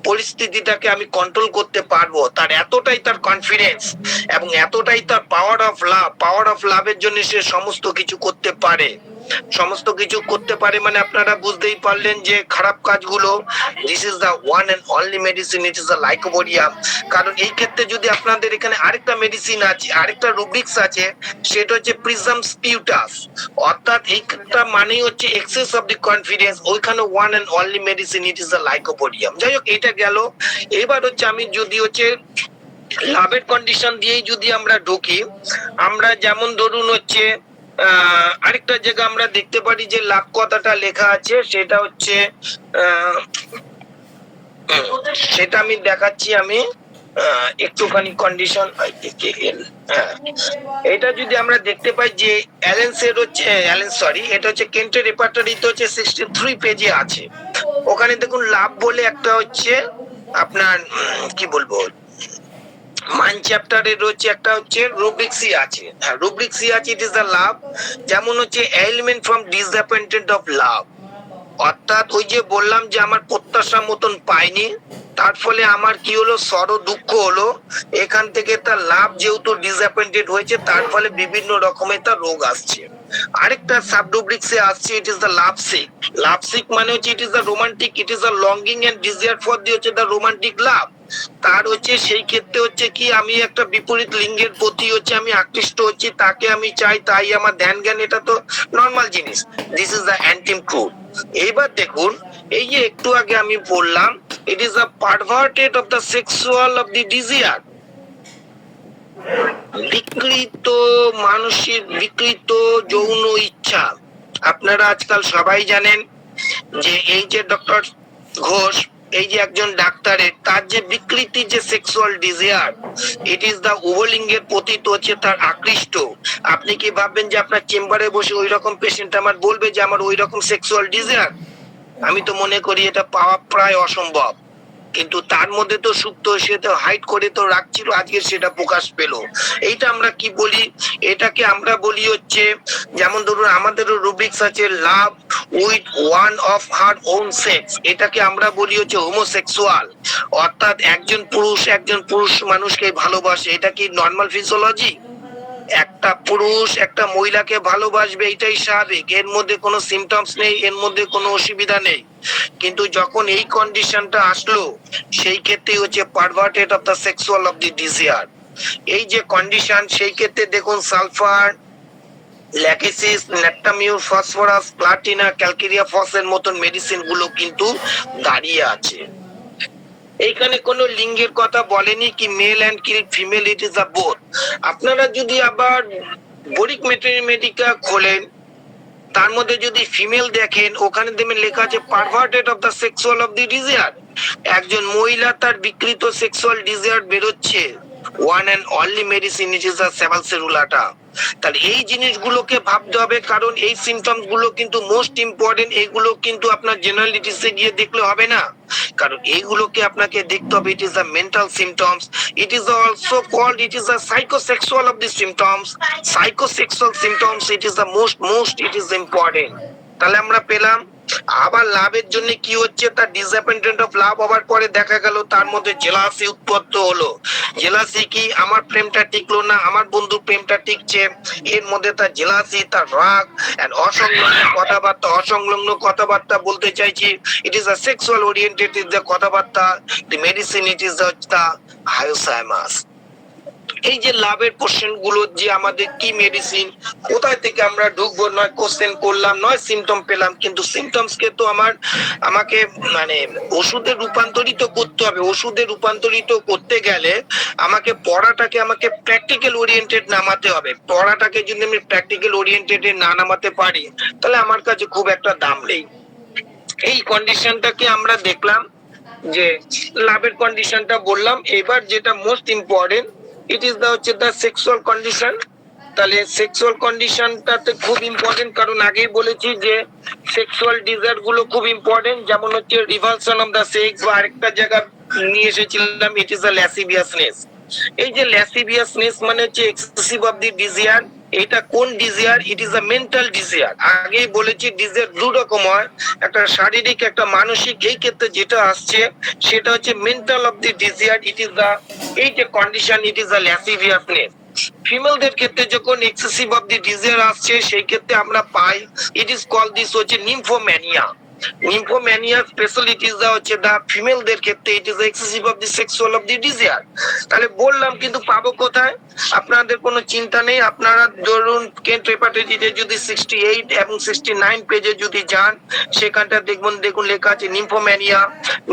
পরিস্থিতিটাকে আমি কন্ট্রোল করতে পারবো, তার এতটাই তার কনফিডেন্স এবং এতটাই তার power of love. Power of লাভের জন্য সে সমস্ত কিছু করতে পারে, সমস্ত কিছু করতে পারে, মানে আপনারা বুঝতেই পারলেন যে খারাপ কাজগুলো, this is the one and only medicine, it is the lycopodium. কারণ এই ক্ষেত্রে যদি আপনাদের এখানে আরেকটা মেডিসিন আছে, আরেকটা রুব্রিক্স আছে, সেটা হচ্ছে প্রিজম স্পিউটাস, অর্থাৎ এইটা মানেই হচ্ছে এক্সেস অফ দি কনফিডেন্স, ওইখানে one and only medicine, it is the lycopodium. যাই হোক, এটা গেল। এবার হচ্ছে আমি যদি হচ্ছে লাভের কন্ডিশন দিয়েই যদি আমরা ঢুকি, আমরা যেমন ধরুন হচ্ছে আরেকটা জায়গা আমরা দেখতে পারি যে লাভ কথাটা লেখা আছে, সেটা হচ্ছে সেটা আমি দেখাচ্ছি, আমি একটুখানি কন্ডিশন, এটা যদি আমরা দেখতে পাই যে অ্যালেন্সের হচ্ছে এটা হচ্ছে কেন্টের রেপার্টরিতে হচ্ছে 63 পেজে আছে। ওখানে দেখুন লাভ বলে একটা হচ্ছে আপনার কি বলবো, মাইন্ড চ্যাপ্টারের রয়েছে একটা হচ্ছে রুব্রিক্সই আছে, হ্যাঁ রুব্রিক্সই আছে, ইট ইজ দ্য লাভ। যেমন হচ্ছে element from disappointed of love, অর্থাৎ ওই যে বললাম যে আমার প্রত্যাশা মতন পাইনি, তার ফলে আমার কি হলো, সরো দুঃখ হলো, এখান থেকে তার লাভ যেহেতু ডিসঅ্যাপয়েন্টেড হয়েছে, তার ফলে বিভিন্ন রকমের তার রোগ আসছে। আরেকটা সাবরুব্রিক্সে আসছে, it is the love sick. Love sick মানে হচ্ছে it is the romantic, it is the longing and desire for the হচ্ছে দ্য রোমান্টিক লাভ। তার হচ্ছে সেই ক্ষেত্রে হচ্ছে কি, আমি একটা বিপরীত লিঙ্গের প্রতি হচ্ছে আমি আকৃষ্ট হচ্ছি, তাকে আমি চাই, তাই আমার ধ্যান জ্ঞান, এটা তো নর্মাল জিনিস, দিস ইজ দ্য অ্যান্টিম ট্রুথ। এইবার দেখুন, এই যে একটু আগে আমি বললাম, it is the perverted of the sexual of দি ডিজিয়ার, বিকৃত মানসিক, বিকৃত যৌন ইচ্ছা। আপনারা আজকাল সবাই জানেন যে এই যে ডক্টর ঘোষ, এই যে একজন ডাক্তারের, তার যে বিকৃতি যে sexual desire, it is the উভলিঙ্গের প্রতি তো হচ্ছে তার আকৃষ্ট। আপনি কি ভাববেন যে আপনার চেম্বারে বসে ওই রকম পেশেন্ট আমার বলবে যে আমার ওই রকম সেক্সুয়াল ডিজায়ার? আমি তো মনে করি এটা পাওয়া প্রায় অসম্ভব, কিন্তু তার মধ্যে তো সুপ্ত, সে তো হাইড করে তো রাখছিল, আজকে সেটা প্রকাশ পেলো। এইটা আমরা কি বলি, এটাকে আমরা বলি হচ্ছে, যেমন ধরুন আমাদেরও রুব্রিক্স আছে love with one of her own sex, এটাকে আমরা বলি হচ্ছে হোমোসেক্সুয়াল, অর্থাৎ একজন পুরুষ মানুষকে ভালোবাসে। এটা কি নর্মাল ফিজিওলজি? একটা পুরুষ একটা মহিলাকে ভালোবাসবে, এটাই স্বাভাবিক, এর মধ্যে কোনো সিমটমস নেই, এর মধ্যে কোনো অসুবিধা নেই। কিন্তু যখন এই কন্ডিশনটা আসলো, সেই ক্ষেত্রে হচ্ছে perverted of the sexual of the desire. এই যে কন্ডিশন, সেই ক্ষেত্রে দেখুন sulphur lachesis, natrum mur, phosphorus, platina, calcarea ফসের মতন মেডিসিন গুলো কিন্তু দাঁড়িয়ে আছে। এইখানে কোনো লিঙ্গের কথা বলেনি কি মেল অ্যান্ড কি female, it is a both. আপনারা যদি আবার বরিক মেডিকা খোলেন, তার মধ্যে যদি ফিমেল দেখেন, ওখানে দেখবেন লেখা আছে perverted of the sexual of the desire. একজন মহিলা তার বিকৃত সেক্সুয়াল ডিজায়ার বেরোচ্ছে, one and only medicine it is a sabal serrulata. তাহলে এই জিনিসগুলোকে ভাবতে হবে, কারণ এই সিমটমস গুলো কিন্তু মোস্ট ইম্পর্টেন্ট। এইগুলো কিন্তু আপনার জেনারেলিটিসে গিয়ে দেখলে হবে না, কারণ এইগুলোকে আপনাকে দেখতে হবে। It is a mental symptoms, it is also called, it is a psychosexual of the symptoms, psychosexual symptoms, it is the most it is important. তাহলে আমরা পেলাম। আবার লাভের জন্য কি হচ্ছে, তার ডিসঅ্যাপয়েন্টমেন্ট অফ লাভ হবার পরে দেখা গেল তার মধ্যে জেলাসি উৎপন্ন হলো। জেলাসি কি, আমার প্রেমটা টিকলো না, আমার বন্ধুর প্রেমটা টিকছে, এর মধ্যে তার জেলাসি, তার রাগ এন্ড অসংলগ্ন কথাবার্তা বলতে চাইছি। ইট is a sexual oriented is the কথাবার্তা। দি মেডিসিন ইট ইজ দ্য হায়োসাইমাস। এই যে লাভের কোশ্চেন গুলো, যে আমাদের কি মেডিসিন, কোথায় থেকে আমরা ঢুকবো, নয় কোশ্চেন করলাম, নয় সিমটম পেলাম, কিন্তু সিমটমস কে তো আমাকে মানে ওষুধে রূপান্তরিত করতে হবে। ওষুধে রূপান্তরিত করতে গেলে আমাকে আমাকে প্র্যাকটিক্যাল ওরিয়েন্টেড নামাতে হবে। পড়াটাকে যদি আমি প্র্যাকটিক্যাল ওরিয়েন্টেড না নামাতে পারি, তাহলে আমার কাছে খুব একটা দাম নেই। এই কন্ডিশনটাকে আমরা দেখলাম, যে লাভের কন্ডিশনটা বললাম। এবার যেটা most important, it is the হচ্ছে দা সেক্সুয়াল কন্ডিশন। তাহলে সেক্সুয়াল কন্ডিশনটাতে খুব ইম্পর্টেন্ট, কারণ আগেই বলেছি যে সেক্সুয়াল ডিজায়ার গুলো খুব ইম্পর্টেন্ট। যেমন হচ্ছে রিভালশন অফ দা সেক্স, বা আরেকটা জায়গা নিয়ে এসেছিলাম, ইট ইজ আ ল্যাসিভিয়াসনেস। এই যে ল্যাসিভিয়াসনেস মানে হচ্ছে এক্সেসিভ অফ দি ডিজায়ার। এটা কোন desire? It is a mental desire. আগেই বলেছি ডিজায়ার দু রকম হয়, একটা শারীরিক, একটা মানসিক। এই ক্ষেত্রে যেটা আসছে সেটা হচ্ছে mental of the desire. It is the, এই যে কন্ডিশন, ইট ইজ আ ল্যাসিভিয়াসনেস। ফিমেলদের ক্ষেত্রে যখন এক্সেসিভ অফ দি ডিজায়ার আসছে, সেই ক্ষেত্রে আমরা পাই, ইট ইজ কল, দিস হচ্ছে নিম্ফোম্যানিয়া। নিম্ফোম্যানিয়া স্পেশালিটিস দা হচ্ছে দা ফিমেলদের ক্ষেত্রে, it is excessive of the sexual of the desire. তাহলে বললাম, কিন্তু পাবো কোথায়? আপনাদের কোনো চিন্তা নেই। আপনারা ধরুন কেন্ট হেপাটাইটিসে যদি 68 এবং 69 পেজে যদি যান, সেখানটা দেখুন লেখা আছে নিম্ফোম্যানিয়া।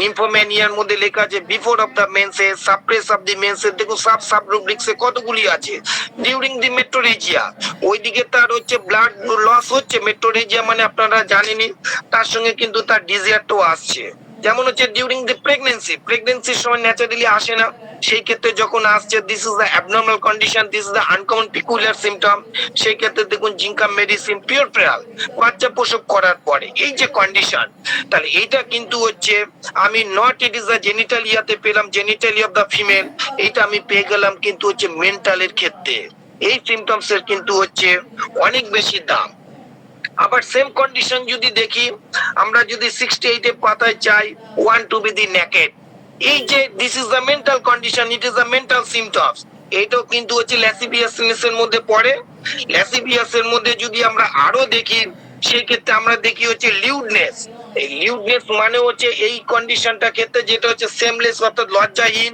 নিম্ফোম্যানিয়ার মধ্যে লেখা আছে before of the menses, suppress of the menses. দেখুন সাব রুব্রিক্সে কতগুলি আছে। ডিউরিং দি মেট্রোরেজিয়া, ওইদিকে তার হচ্ছে ব্লাড লস হচ্ছে। মেট্রোরেজিয়া মানে আপনারা জানেনই, তার সঙ্গে কিন্তু তার ডিজায়ারটাও আসছে। যেমন হচ্ছে ডিউরিং দি প্রেগনেন্সির সময় ন্যাচারালি আসে না, সেই ক্ষেত্রে যখন আসছে, this is the abnormal condition, this is the uncommon peculiar symptom. সেই ক্ষেত্রে দেখুন জিঙ্কা মেডিসিন পিওর প্রেয়াল, বাচ্চা প্রসব করার পরে এই যে কন্ডিশন। তাহলে এইটা কিন্তু হচ্ছে আমি নট ইট ইজ দ্য জেনিটালিয়াতে পেলাম, জেনিটালি অফ দ্য ফিমেল, এইটা আমি পেয়ে গেলাম কিন্তু হচ্ছে মেন্টালের ক্ষেত্রে। এই সিমটমস এর কিন্তু হচ্ছে অনেক বেশি দাম। আবার সেম কন্ডিশন যদি দেখি, আমরা যদি 68 এর পাতায় চাই, ওয়ান টু বি দি নেকেড, এই যে this is the mental condition, it is the mental symptoms. এটাও কিন্তু হচ্ছে ল্যাসিভিয়াসনেস এর মধ্যে পড়ে। ল্যাসিভিয়াস এর মধ্যে যদি আমরা আরো দেখি, সেই ক্ষেত্রে আমরা দেখি হচ্ছে লিউডনেস। এই লিউডনেস মানে হচ্ছে এই কন্ডিশনটা ক্ষেত্রে যেটা হচ্ছে সেমলেস অর্থাৎ লজ্জাহীন,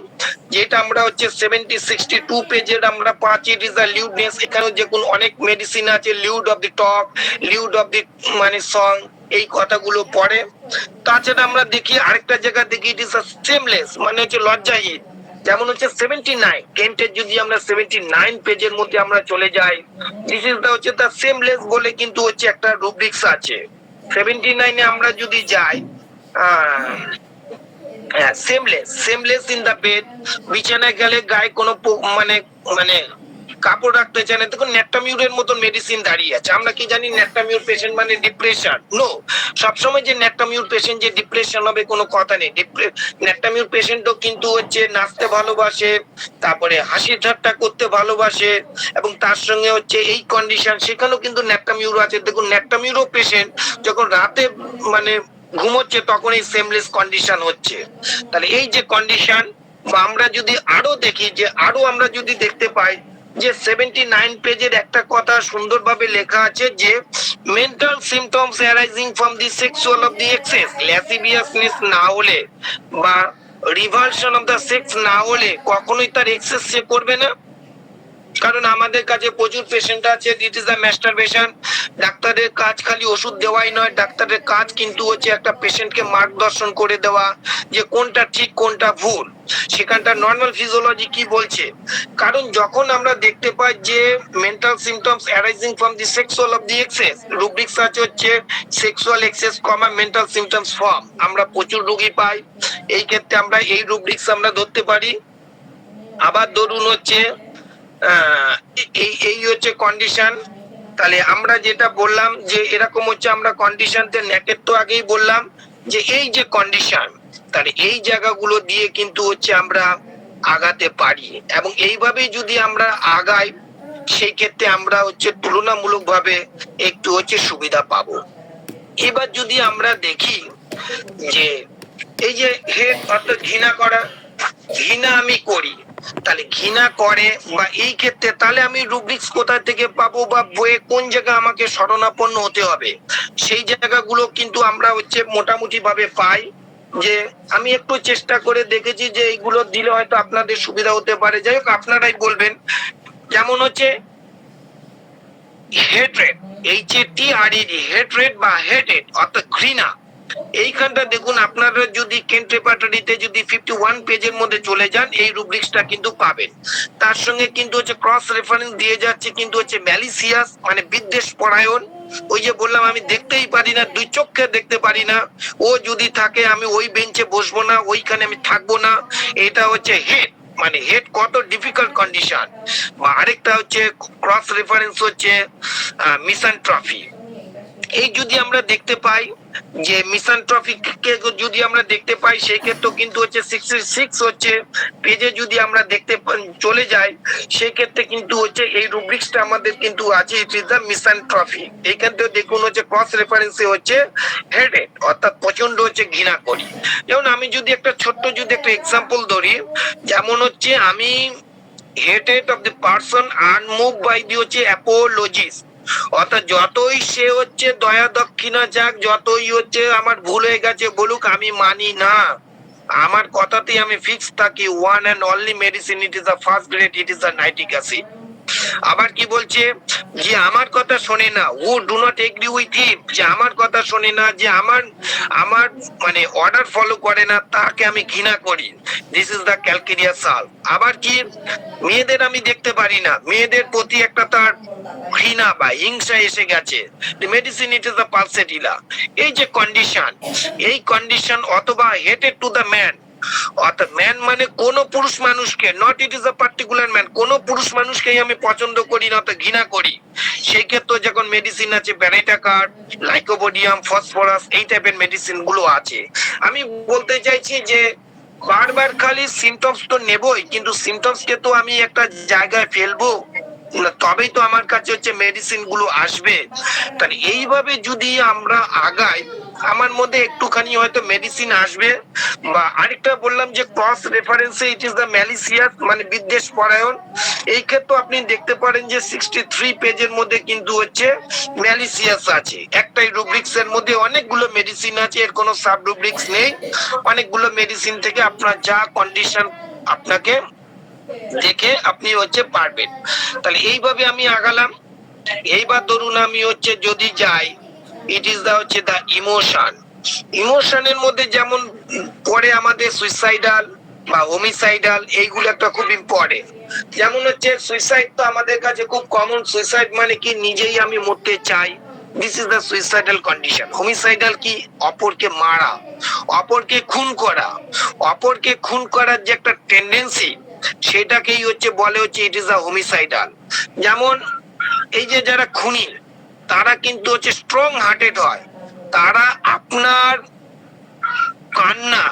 যেটা আমরা হচ্ছে 62 পেজের আমরা পাচ্ছি। It is the lewdness. এখানে যে কোন অনেক মেডিসিন আছে, লিউড of the talk, লিউড of the মানে সং, এই কথাগুলো পড়ে। তাছাড়া আমরা দেখি আরেকটা জায়গা দেখি, ইট ইজ আ সেমলেস মানে হচ্ছে লজ্জাহীন। যেমন হচ্ছে 79 কেন্টের যদি আমরা 79 পেজের মধ্যে আমরা চলে যাই, দিস ইজ দা হচ্ছে দা সেমলেস বলে কিন্তু হচ্ছে একটা রুব্রিক্স আছে। 79 আমরা যদি যাই, সেমলেস ইন দা বেড, বিছানায় গেলে গায়ে কোনো মানে মানে কাপড় রাখতে চায় না। দেখুন ন্যাট্টামিউরের মতন মেডিসিন দাঁড়িয়ে আছে। আমরা কি জানি ন্যাট্টামিউর পেশেন্ট মানে ডিপ্রেশন? নো, সবসময় যে ন্যাট্টামিউর পেশেন্ট যে ডিপ্রেশন হবে কোনো কথা নেই। ন্যাট্টামিউর পেশেন্টও কিন্তু হচ্ছে নাচতে ভালোবাসে, তারপরে হাসি ঠাট্টা করতে ভালোবাসে, এবং তার সঙ্গে হচ্ছে এই কন্ডিশন, সেখানেও কিন্তু ন্যাট্টামিউর আছে। দেখুন ন্যাট্টামিউরও পেশেন্ট যখন রাতে মানে ঘুমোচ্ছে, তখন এই সেমলেস কন্ডিশন হচ্ছে। তাহলে এই যে কন্ডিশন, বা আমরা যদি আরো দেখি, যে আরো আমরা যদি দেখতে পাই যে 79 পেজের একটা কথা সুন্দরভাবে লেখা আছে, যে mental symptoms arising from the sexual of the excess, lasciviousness না হলে বা রিভালশন অফ দা সেক্স না হলে কখনোই তার এক্সেস সে করবে না। কারণ আমাদের কাছে প্রচুর পেশেন্ট আছে, ইট ইজ দ্য ম্যাস্টারবেশন। ডাক্তারের কাজ খালি ওষুধ দেওয়াই নয়, ডাক্তারের কাজ কিন্তু হচ্ছে একটা পেশেন্টকে মার্গদর্শন করে দেওয়া যে কোনটা ঠিক কোনটা ভুল, সেখানটা নর্মাল ফিজিওলজি কি বলছে। কারণ যখন আমরা দেখতে পাই যে mental symptoms arising from the sexual of the excess, rubrics আছে হচ্ছে sexual excess comma mental symptoms form, আমরা প্রচুর রোগী পাই। এই ক্ষেত্রে আমরা এই রুব্রিক্স আমরা ধরতে পারি। আবার ধরুন হচ্ছে এই এই হচ্ছে কন্ডিশন। তাহলে আমরা যেটা বললাম যে এরকম হচ্ছে আমরা কন্ডিশনতে নেকের তো আগেই বললাম যে এই যে কন্ডিশন, তাহলে এই জায়গাগুলো দিয়ে কিন্তু হচ্ছে আমরা আগাতে পারি, এবং এইভাবেই যদি আমরা আগাই সেই ক্ষেত্রে আমরা হচ্ছে তুলনামূলকভাবে একটু হচ্ছে সুবিধা পাবো। এবার যদি আমরা দেখি যে এই যে হেড অর্থাৎ ঘৃণা করা, ঘৃণা আমি করি, তাহলে ঘৃণা করে বা এই ক্ষেত্রে তাহলে আমি রুব্রিক্স কোথা থেকে পাবো বা বইয়ে কোন জায়গা আমাকে শরণাপন্ন হতে হবে, সেই জায়গাগুলো কিন্তু আমরা হচ্ছে মোটামুটি ভাবে পাই। যে আমি একটু চেষ্টা করে দেখেছি যে এইগুলো দিলে হয়তো আপনাদের সুবিধা হতে পারে, যাই হোক আপনারাই বলবেন। যেমন হচ্ছে হেট্রেড, HATRED, হেট্রেড বা হেটেড অর্থাৎ ঘৃণা। এইখানটা দেখুন আপনারা যদি কেন্ট রেপার্টরিতে যদি 51 পেজের মধ্যে চলে যান এই রুব্রিক্সটা কিন্তু পাবেন। তার সঙ্গে কিন্তু হচ্ছে ক্রস রেফারেন্স দিয়ে যাচ্ছে কিন্তু হচ্ছে ম্যালিসিয়াস মানে বিদ্বেষ পরায়ণ। ওই যে বললাম আমি দেখতেই পারি না, দুই চোখে দেখতে পারি না, ও যদি থাকে আমি ওই বেঞ্চে বসবো না, ওইখানে আমি থাকবো না, এটা হচ্ছে হেড মানে হেড কত ডিফিকাল্ট কন্ডিশন। বা আরেকটা হচ্ছে ক্রস রেফারেন্স হচ্ছে মিসানট্রফি। এই যদি আমরা দেখতে পাই যে মিসানট্রফিকে যদি আমরা দেখতে পাই সেই ক্ষেত্রে কিন্তু হচ্ছে 66 হচ্ছে পেজে যদি আমরা দেখতে চলে যাই সেই ক্ষেত্রে কিন্তু হচ্ছে এই রুব্রিক্সটা আমাদের কিন্তু আছে, ইট ইজ দ্য মিসানট্রফি। এইখান থেকে দেখুন হচ্ছে ক্রস রেফারেন্সে হচ্ছে হেডেড অর্থাৎ প্রচন্ড হচ্ছে ঘৃণা করি। যেমন আমি যদি একটা ছোট্ট যদি একটা এক্সাম্পল ধরি, যেমন হচ্ছে আমি hated of the person unmoved by the হচ্ছে অ্যাপোলজিস, অর্থাৎ যতই সে হচ্ছে দয়া দক্ষিণা যাক, যতই হচ্ছে আমার ভুল হয়ে গেছে বলুক, আমি মানি না, আমার কথাতেই আমি ফিক্স থাকি। One and only medicine, it is the first grade, it is the nitric acid. আবার কি বলছে যে আমার কথা শোনে না, ও do not agree with him, যে আমার কথা শোনে না, যে আমার আমার মানে অর্ডার ফলো করে না, তাকে আমি ঘৃণা করি, দিস ইজ দ্য ক্যালকেরিয়া সাল। আবার কি মেয়েদের আমি দেখতে পারি না, মেয়েদের প্রতি একটা তার ঘৃণা বা হিংসা এসে গেছে, medicine it is the pulsatilla. এই যে কন্ডিশন, এই কন্ডিশন অথবা হেটেড টু দ্য ম্যান, অর্থাৎ ম্যান মানে কোন পুরুষ মানুষকে, not it is a particular man, কোন পুরুষ মানুষকেই আমি পছন্দ করি না, তো ঘৃণা করি। সেই ক্ষেত্রে যখন মেডিসিন আছে ব্যারেটাকার, লাইকোপোডিয়াম, ফসফরাস, এই টাইপের মেডিসিন গুলো আছে। আমি বলতে চাইছি যে বারবার খালি সিমটমস তো নেবই, কিন্তু সিমটমস কে তো আমি একটা জায়গায় ফেলবো না, তবেই তো আমার কাছে হচ্ছে মেডিসিন গুলো আসবে। তাহলে এইভাবে যদি আমরা আগাই আমার মধ্যে একটুখানি হয়তো মেডিসিন আসবে। বা আরেকটা বললাম যে ক্রস রেফারেন্সে ইট ইজ দ্য ম্যালিসিয়াস মানে বিদ্বেষ পরায়ণ। এই ক্ষেত্রে আপনি দেখতে পারেন যে 63 পেজের মধ্যে কিন্তু হচ্ছে ম্যালিসিয়াস আছে। একটাই রুব্রিক্স এর মধ্যে অনেকগুলো মেডিসিন আছে, এর কোনো সাব রুব্রিক্স নেই। অনেকগুলো মেডিসিন থেকে আপনার যা কন্ডিশন আপনাকে দেখে আপনি হচ্ছে পারবেন। তাহলে এইভাবে আমি আগালাম। এইবার ধরুন আমি হচ্ছে যদি যাই, ইট ইজ দা হচ্ছে দা ইমোশন। ইমোশনের মধ্যে যেমন পরে আমাদের সুইসাইডাল বা হোমিসাইডাল, এইগুলো একটা খুব ইম্পর্টেন্ট। যেমন হচ্ছে সুইসাইড তো আমাদের কাছে খুব কমন, সুইসাইড মানে কি নিজেই আমি মরতে চাই, this is the suicidal condition. Homicidal কি অপরকে মারা, অপরকে খুন করা, অপরকে খুন করার যে একটা টেন্ডেন্সি সেটাকেই হচ্ছে বলে হচ্ছে ইট ইজ আ হোমিসাইডাল। যেমন এই যে যারা খুনি তারা কিন্তু হচ্ছে স্ট্রং হার্টেড হয়, তারা আপনার কান্না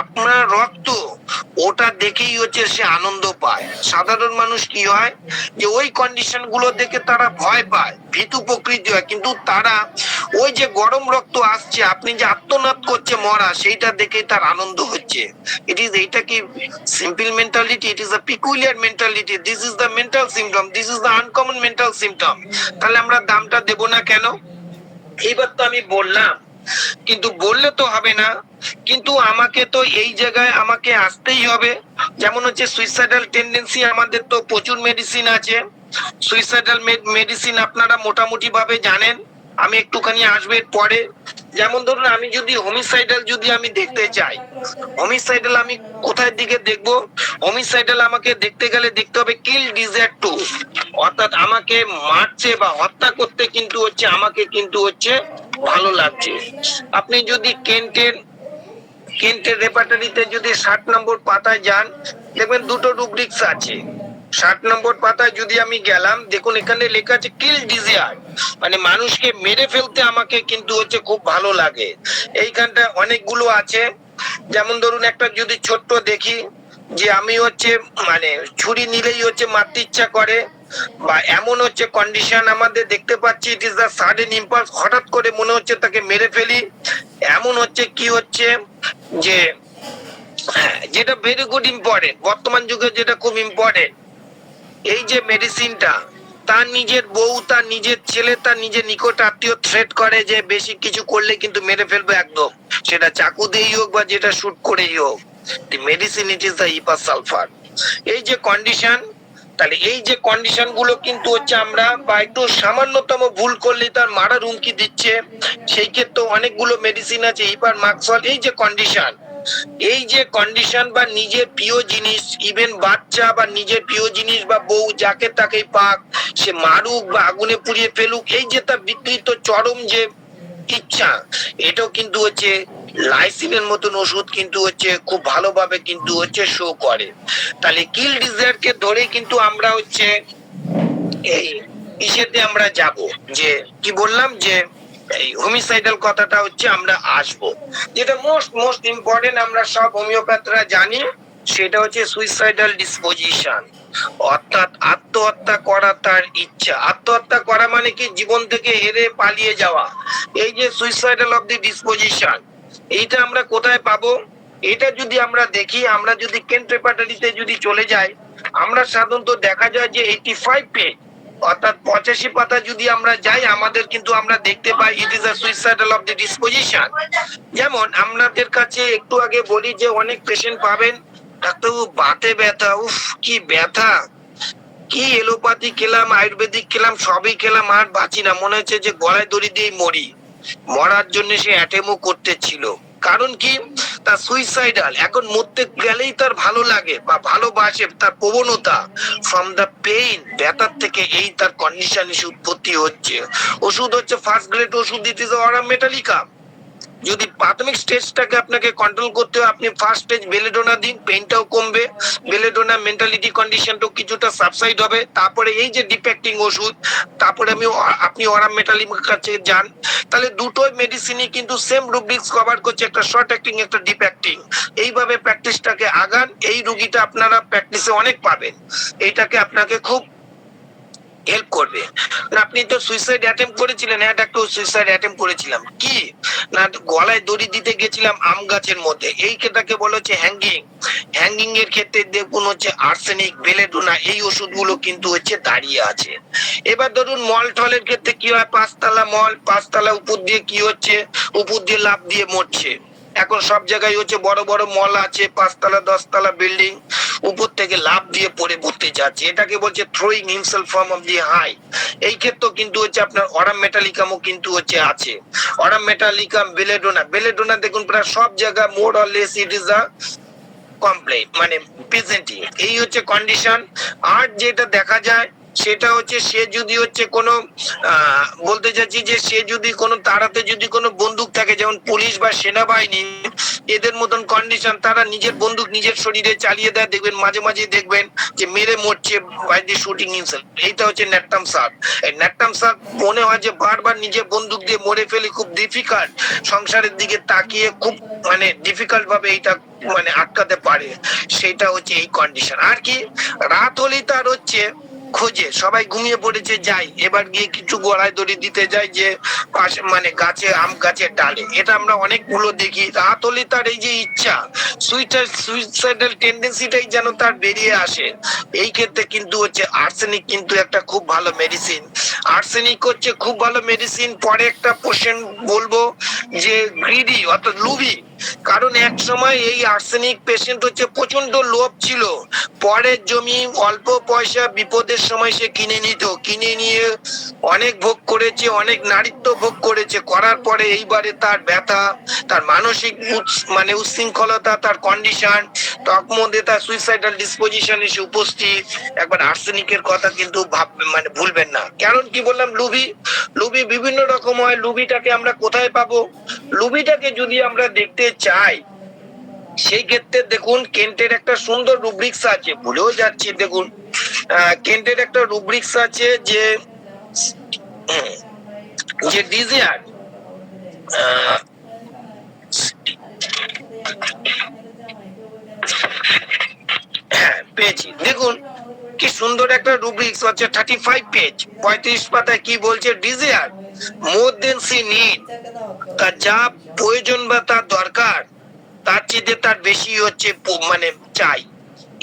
আপনার রক্ত ওটা দেখেই হচ্ছে সে আনন্দ পায়। সাধারণ মানুষ কি হয় যে ওই কন্ডিশন গুলো দেখে তারা ভয় পায়, ভীতু প্রকৃতি হয়, কিন্তু তারা ওই যে গরম রক্ত আসছে, আপনি যে আত্মনাদ করছে মরা, সেইটা দেখেই তার আনন্দ হচ্ছে। ইট ইজ এইটা কি simple mentality, it is a peculiar mentality, this is the mental symptom, this is the uncommon mental symptom. তাহলে আমরা দামটা দেব না কেন? এইবার তো আমি বললাম কিন্তু বললে তো হবে না, কিন্তু আমাকে তো এই জায়গায় আমাকে আসতেই হবে। যেমন হচ্ছে সুইসাইডাল টেন্ডেন্সি, আমাদের তো প্রচুর মেডিসিন আছে। সুইসাইডাল মেডিসিন আপনারা মোটামুটি ভাবে জানেন, আমি একটুখানি আসবে পরে। যেমন ধরুন আমি যদি হোমিসাইডাল যদি আমি দেখতে চাই, হোমিসাইডাল আমি কোথায় দিকে দেখব? হোমিসাইডাল আমাকে দেখতে গেলে দেখতে হবে কিল ডিজায়ার টু, অর্থাৎ আমাকে মারছে বা হত্যা করতে কিন্তু হচ্ছে আমাকে কিন্তু হচ্ছে ভালো লাগছে। আপনি যদি কেন্টের রেপার্টারিতে যদি 60 নম্বর পাতায় যান, দেখবেন দুটো রুব্রিক্স আছে। 60 নম্বর পাতায় যদি আমি গেলাম, দেখুন এখানে লেখা আছে কিল ডিজায়ার, মানে মানুষকে মেরে ফেলতে আমাকে কিন্তু হচ্ছে খুব ভালো লাগে। এইখানটা অনেকগুলো আছে। যেমন ধরুন একটা যদি ছোট্ট দেখি, যে আমি হচ্ছে মানে ছুরি নিলেই হচ্ছে মারতে ইচ্ছা করে, বা এমন হচ্ছে কন্ডিশন আমাদের দেখতে পাচ্ছি, it is the sudden impulse, হঠাৎ করে মনে হচ্ছে তাকে মেরে ফেলি। এমন হচ্ছে কি হচ্ছে যে যেটা ভেরি গুড ইম্পর্টেন্ট, বর্তমান যুগে যেটা খুব ইম্পর্টেন্ট, এই যে মেডিসিনটা, তার নিজের বউ, তার নিজের ছেলে, তার নিজের নিকট আত্মীয় থ্রেট করে যে বেশি কিছু করলে কিন্তু মেরে ফেলবে একদম, সেটা চাকু দিয়েই হোক বা যেটা শুট করেই হোক। The medicine it is the hepar sulphur. এই যে কন্ডিশন, তাহলে এই যে কন্ডিশন গুলো কিন্তু হচ্ছে আমরা বা একটু সামান্যতম ভুল করলে তার মারার হুমকি দিচ্ছে। সেই ক্ষেত্রে অনেকগুলো মেডিসিন আছে, ইপার মাক্সল। এই যে কন্ডিশন, এই যে কন্ডিশন বা নিজের প্রিয় জিনিস, ইভেন বাচ্চা বা নিজের প্রিয় জিনিস বা বউ, যাকে তাকেই পাক, সে মারুক বা আগুনে পুড়িয়ে ফেলুক, এই যে তার বিকৃত চরম যে ইচ্ছা, এটাও কিন্তু হচ্ছে লাইসিনের মতন ওষুধ কিন্তু হচ্ছে খুব ভালোভাবে কিন্তু হচ্ছে শো করে। তাহলে কিল ডিজায়ার কে ধরে কিন্তু আমরা হচ্ছে এই ইসেতে আমরা যাব, যে কি বললাম যে এই হোমিসাইডাল কথাটা হচ্ছে আমরা আসবো। যেটা মোস্ট মোস্ট ইম্পর্টেন্ট আমরা সব হোমিওপ্যাথরা জানি, সেটা হচ্ছে সুইসাইডাল ডিসপোজিশন, অর্থাৎ আত্মহত্যা করা তার ইচ্ছা। আত্মহত্যা করা মানে কি? জীবন থেকে হেরে পালিয়ে যাওয়া। এই যে সুইসাইডাল অফ দি ডিসপোজিশন, এইটা আমরা কোথায় পাবো? এটা যদি আমরা দেখি, আমরা যদি কেন্ট রেপার্টারিতে যদি চলে যাই, আমরা সাধারণত দেখা যায় যে 85 পেজ, অর্থাৎ 85 পাতা যদি আমরা যাই, আমাদের কিন্তু আমরা দেখতে পাই it is a suicidal of the disposition. যেমন আপনাদের কাছে একটু আগে বলি যে অনেক পেশেন্ট পাবেন, ডাক্তারবাবু বাতে ব্যথা, উফ কি ব্যথা, কি এলোপ্যাথি খেলাম, আয়ুর্বেদিক খেলাম, সবই খেলাম, আর বাঁচি না, মনে হচ্ছে যে গলায় দড়ি দিয়ে মরি। মরার জন্য সে অ্যাটেম্পও করতেছিল। কারণ কি? তার সুইসাইডাল, এখন মরতে গেলেই তার ভালো লাগে বা ভালোবাসে, তার প্রবণতা ফ্রম দা পেইন, ব্যথার থেকে এই তার কন্ডিশন এসে উৎপত্তি হচ্ছে। ওষুধ হচ্ছে ফার্স্ট গ্রেড ওষুধ, ইট ইজ অরাম মেটালিকা। যদি প্রাথমিক স্টেজটাকে আপনাকে কন্ট্রোল করতে হয়, আপনি ফার্স্ট স্টেজ বেলেডোনা দিন, পেইনটাও কমবে, বেলেডোনা মেন্টালিটি কন্ডিশনটাও কিছুটা সাবসাইড হবে। তারপরে এই যে ডিপেক্টিং ওষুধ, তারপরে আপনি অরাম মেটালিকার কাছে যান। তাহলে দুটোই মেডিসিনই কিন্তু সেম রুব্রিক্স কভার করছে, একটা শর্ট অ্যাক্টিং, একটা ডিপ অ্যাক্টিং। এইভাবে প্র্যাকটিসটাকে আগান, এই রুগীটা আপনারা প্র্যাকটিসে অনেক পাবেন, এইটাকে আপনাকে খুব হেল্প করবে। আপনি তো সুইসাইড অ্যাটেম্প করেছিলেন? হ্যাঁ ডাক্তার, সুইসাইড অ্যাটেম্প করেছিলাম। কি না, গলায় দড়ি দিতে গেছিলাম আম গাছের মধ্যে, এইটাকে বলা হচ্ছে হ্যাঙ্গিং। হ্যাঙ্গিং এর ক্ষেত্রে দেখুন হচ্ছে আর্সেনিক, বেলেডোনা, এই ওষুধগুলো কিন্তু হচ্ছে দাঁড়িয়ে আছে। এবার ধরুন মল টলের ক্ষেত্রে কি হয়, 5 তলা মল, 5 তলা উপর দিয়ে কি হচ্ছে, উপর দিয়ে লাফ দিয়ে মরছে। এখন সব জায়গায় হচ্ছে বড় বড় মল আছে, 5 তলা 10 তলা বিল্ডিং, উপর থেকে লাফ দিয়ে পড়ে পড়তে যাচ্ছে, এটাকে বলছে throwing himself from of the high. এই ক্ষেত্রে কিন্তু হচ্ছে আপনার অরাম মেটালিকামও কিন্তু হচ্ছে আছে। অরাম মেটালিকাম, বেলেডোনা, বেলেডোনা দেখুন প্রায় সব জায়গায় more or less it is a complain, মানে প্রেজেন্টিং, এই হচ্ছে কন্ডিশন। আর যেটা দেখা যায় সেটা হচ্ছে সে যদি হচ্ছে কোনো বলতে চাচ্ছি যে সে যদি কোনো তাড়াতে যদি কোনো বন্দুক থাকে, যেমন পুলিশ বা সেনাবাহিনী, এদের মতন কন্ডিশন, তারা নিজের বন্দুক নিজের শরীরে চালিয়ে দেয়, দেখবেন মাঝে মাঝে দেখবেন যে মেরে মরছে বাই দি শুটিং হিমসেলফ। এইটা হচ্ছে ন্যাট্টাম সাপ। এই ন্যাট্টাম সাপ মনে হয় যে বারবার নিজের বন্দুক দিয়ে মরে ফেলি, খুব ডিফিকাল্ট, সংসারের দিকে তাকিয়ে খুব মানে ডিফিকাল্ট ভাবে এইটা মানে আটকাতে পারে, সেটা হচ্ছে এই কন্ডিশন। আর কি রাত হলেই তার হচ্ছে খোঁজে, সবাই ঘুমিয়ে পড়েছে, যাই এবার গিয়ে কিছু গলায় দড়ি দিতে যায় যে পাশে মানে গাছে আম গাছের ডালে। এটা আমরা অনেকগুলো দেখি। রাত হলে তার এই যে ইচ্ছা, সুইসাইডাল টেন্ডেন্সিটাই যেন তার বেরিয়ে আসে। এই ক্ষেত্রে কিন্তু হচ্ছে আর্সেনিক কিন্তু একটা খুব ভালো মেডিসিন। আর্সেনিক হচ্ছে খুব ভালো মেডিসিন। পরে একটা পোর্শন বলবো যে গ্রিডি অর্থাৎ লুভি। কারণ এক সময় এই আর্সেনিক পেশেন্ট হচ্ছে প্রচন্ড লোভ ছিল, পরের জমি অল্প পয়সা বিপদের সময় সে কিনে নিত, কিনে নিয়ে অনেক ভোগ করেছে, অনেক নারীত্ব ভোগ করেছে, করার পরে এইবারে তার ব্যথা, তার মানসিক মানে উচ্ছৃঙ্খলতা, তার কন্ডিশন, তখন মধ্যে তার সুইসাইডাল ডিসপোজিশন এসে উপস্থিত। একবার আর্সেনিকের কথা কিন্তু ভাববেন মানে ভুলবেন না। কারণ কি বললাম, লুভি, লুভি বিভিন্ন রকম হয়। লুভিটাকে আমরা কোথায় পাবো? লুভিটাকে যদি আমরা দেখতে চাই সেই ক্ষেত্রে দেখুন কেন্টের একটা সুন্দর রুব্রিক্স আছে, ভুলেও যাচ্ছি, দেখুন কেন্টের একটা রুব্রিক্স আছে যে যে ডিজিয়ার হ্যাঁ পেয়েছি, দেখুন কি সুন্দর একটা রুব্রিক্স আছে, 35 পেজ, 35 পাতায় কি বলছে, ডিজিয়ার মোর দেন সি নিড, তার যা প্রয়োজন বা তার দরকার তার চেয়ে তার বেশি হচ্ছে মানে চাই।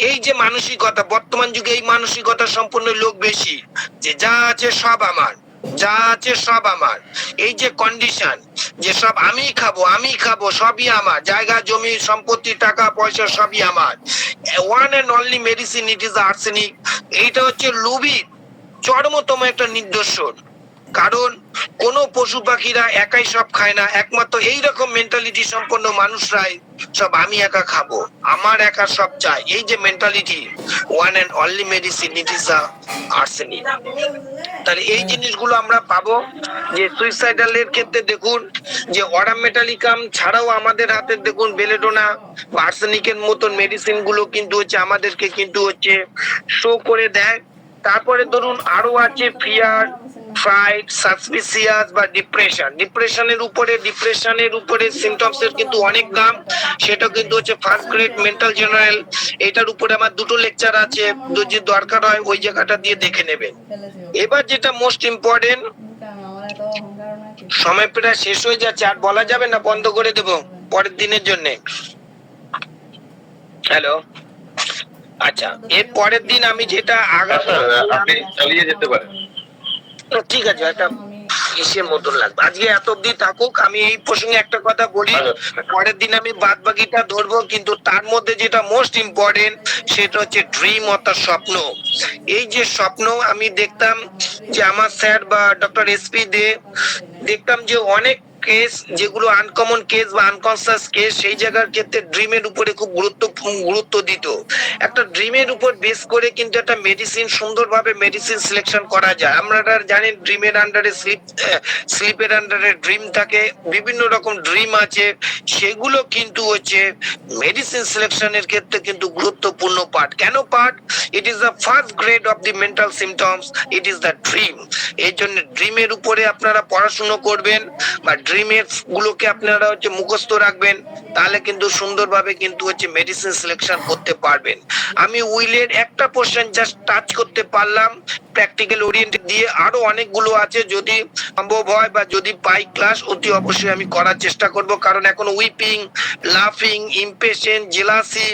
এই যে মানসিকতা, বর্তমান যুগে এই মানসিকতা সম্পন্ন লোক বেশি, যে যা আছে সব আমার, যা আছে সব আমার। এই যে কন্ডিশন যে সব আমি খাবো, আমি খাবো, সবই আমার, জায়গা জমি সম্পত্তি টাকা পয়সা সবই আমার। One and only medicine it is arsenic. এইটা হচ্ছে লোভীর চরমতম একটা নিদর্শন। কারণ কোন পশু পাখিরা একাই সব খায় না, একমাত্র এইরকম মেন্টালিটি সম্পন্ন মানুষরাই সব আমি একা খাবো, আমার একা সব চাই। এই যে mentality, one and only medicine it is arsenic. তাহলে এই জিনিসগুলো আমরা পাবো। যে সুইসাইডাল এর ক্ষেত্রে দেখুন যে অরাম মেটালিকাম ছাড়াও আমাদের হাতে দেখুন বেলেডোনা বা আর্সেনিকের মতন মেডিসিন গুলো কিন্তু হচ্ছে আমাদেরকে কিন্তু হচ্ছে শো করে দেয়। তারপরে ধরুন আরো আছে ফিয়ার, ফ্রাইড, সাসপিসিয়াস বা ডিপ্রেশন। ডিপ্রেশনের উপরে সিমটমস এর কিন্তু অনেক দাম। সেটা কিন্তু হচ্ছে ফার্স্ট গ্রেড মেন্টাল জেনারেল। এটার উপরে আমার দুটো লেকচার আছে, যদি দরকার হয় ওই জায়গাটা দিয়ে দেখে নেবেন। এবার যেটা মোস্ট ইম্পর্টেন্ট, সময় প্রায় শেষ হয়ে যাচ্ছে, আর বলা যাবে না, বন্ধ করে দেব পরের দিনের জন্য। হ্যালো, আচ্ছা এর পরের দিন আমি যেটা আপনি চালিয়ে যেতে পারেন। ঠিক আছে, একটা ইসের মতন লাগবে। আজকে এত অব্দি থাকুক। আমি এই প্রসঙ্গে একটা কথা বলি, পরের দিন আমি বাদ বাকিটা ধরবো, কিন্তু তার মধ্যে যেটা মোস্ট ইম্পর্টেন্ট সেটা হচ্ছে ড্রিম অর্থাৎ স্বপ্ন। এই যে স্বপ্ন, আমি দেখতাম যে আমার স্যার বা ডক্টর এসপি দে, দেখতাম যে অনেক কেস যেগুলো আনকমন কেস বা আনকনসিয়াস কেস, সেই জায়গার ক্ষেত্রে ড্রিমের উপরে খুব গুরুত্ব দিত। একটা ড্রিমের উপর বেস করে কিন্তু একটা মেডিসিন সুন্দরভাবে মেডিসিন সিলেকশন করা যায়। আপনারা জানেন ড্রিমের আন্ডারে স্লিপের আন্ডারে ড্রিম থাকে, বিভিন্ন রকম ড্রিম আছে, সেগুলো কিন্তু হচ্ছে মেডিসিন সিলেকশনের ক্ষেত্রে কিন্তু গুরুত্বপূর্ণ পার্ট। কেন part? It is the first grade of the mental symptoms, it is the dream. এই জন্য ড্রিমের উপরে আপনারা পড়াশুনো করবেন বা ড্রিমের গুলোকে আপনারা হচ্ছে মুখস্থ রাখবেন, তাহলে কিন্তু সুন্দরভাবে কিন্তু হচ্ছে মেডিসিন সিলেকশন করতে পারবেন। আমি উইলের একটা পোর্শন জাস্ট টাচ করতে পারলাম প্র্যাকটিক্যাল ওরিয়েন্টেড দিয়ে, আরো অনেকগুলো আছে, যদি সম্ভব হয় বা যদি পাই ক্লাস অতি অবশ্যই আমি করার চেষ্টা করব। কারণ এখন উইপিং, লাফিং, ইমপেশেন্ট, জেলাসি,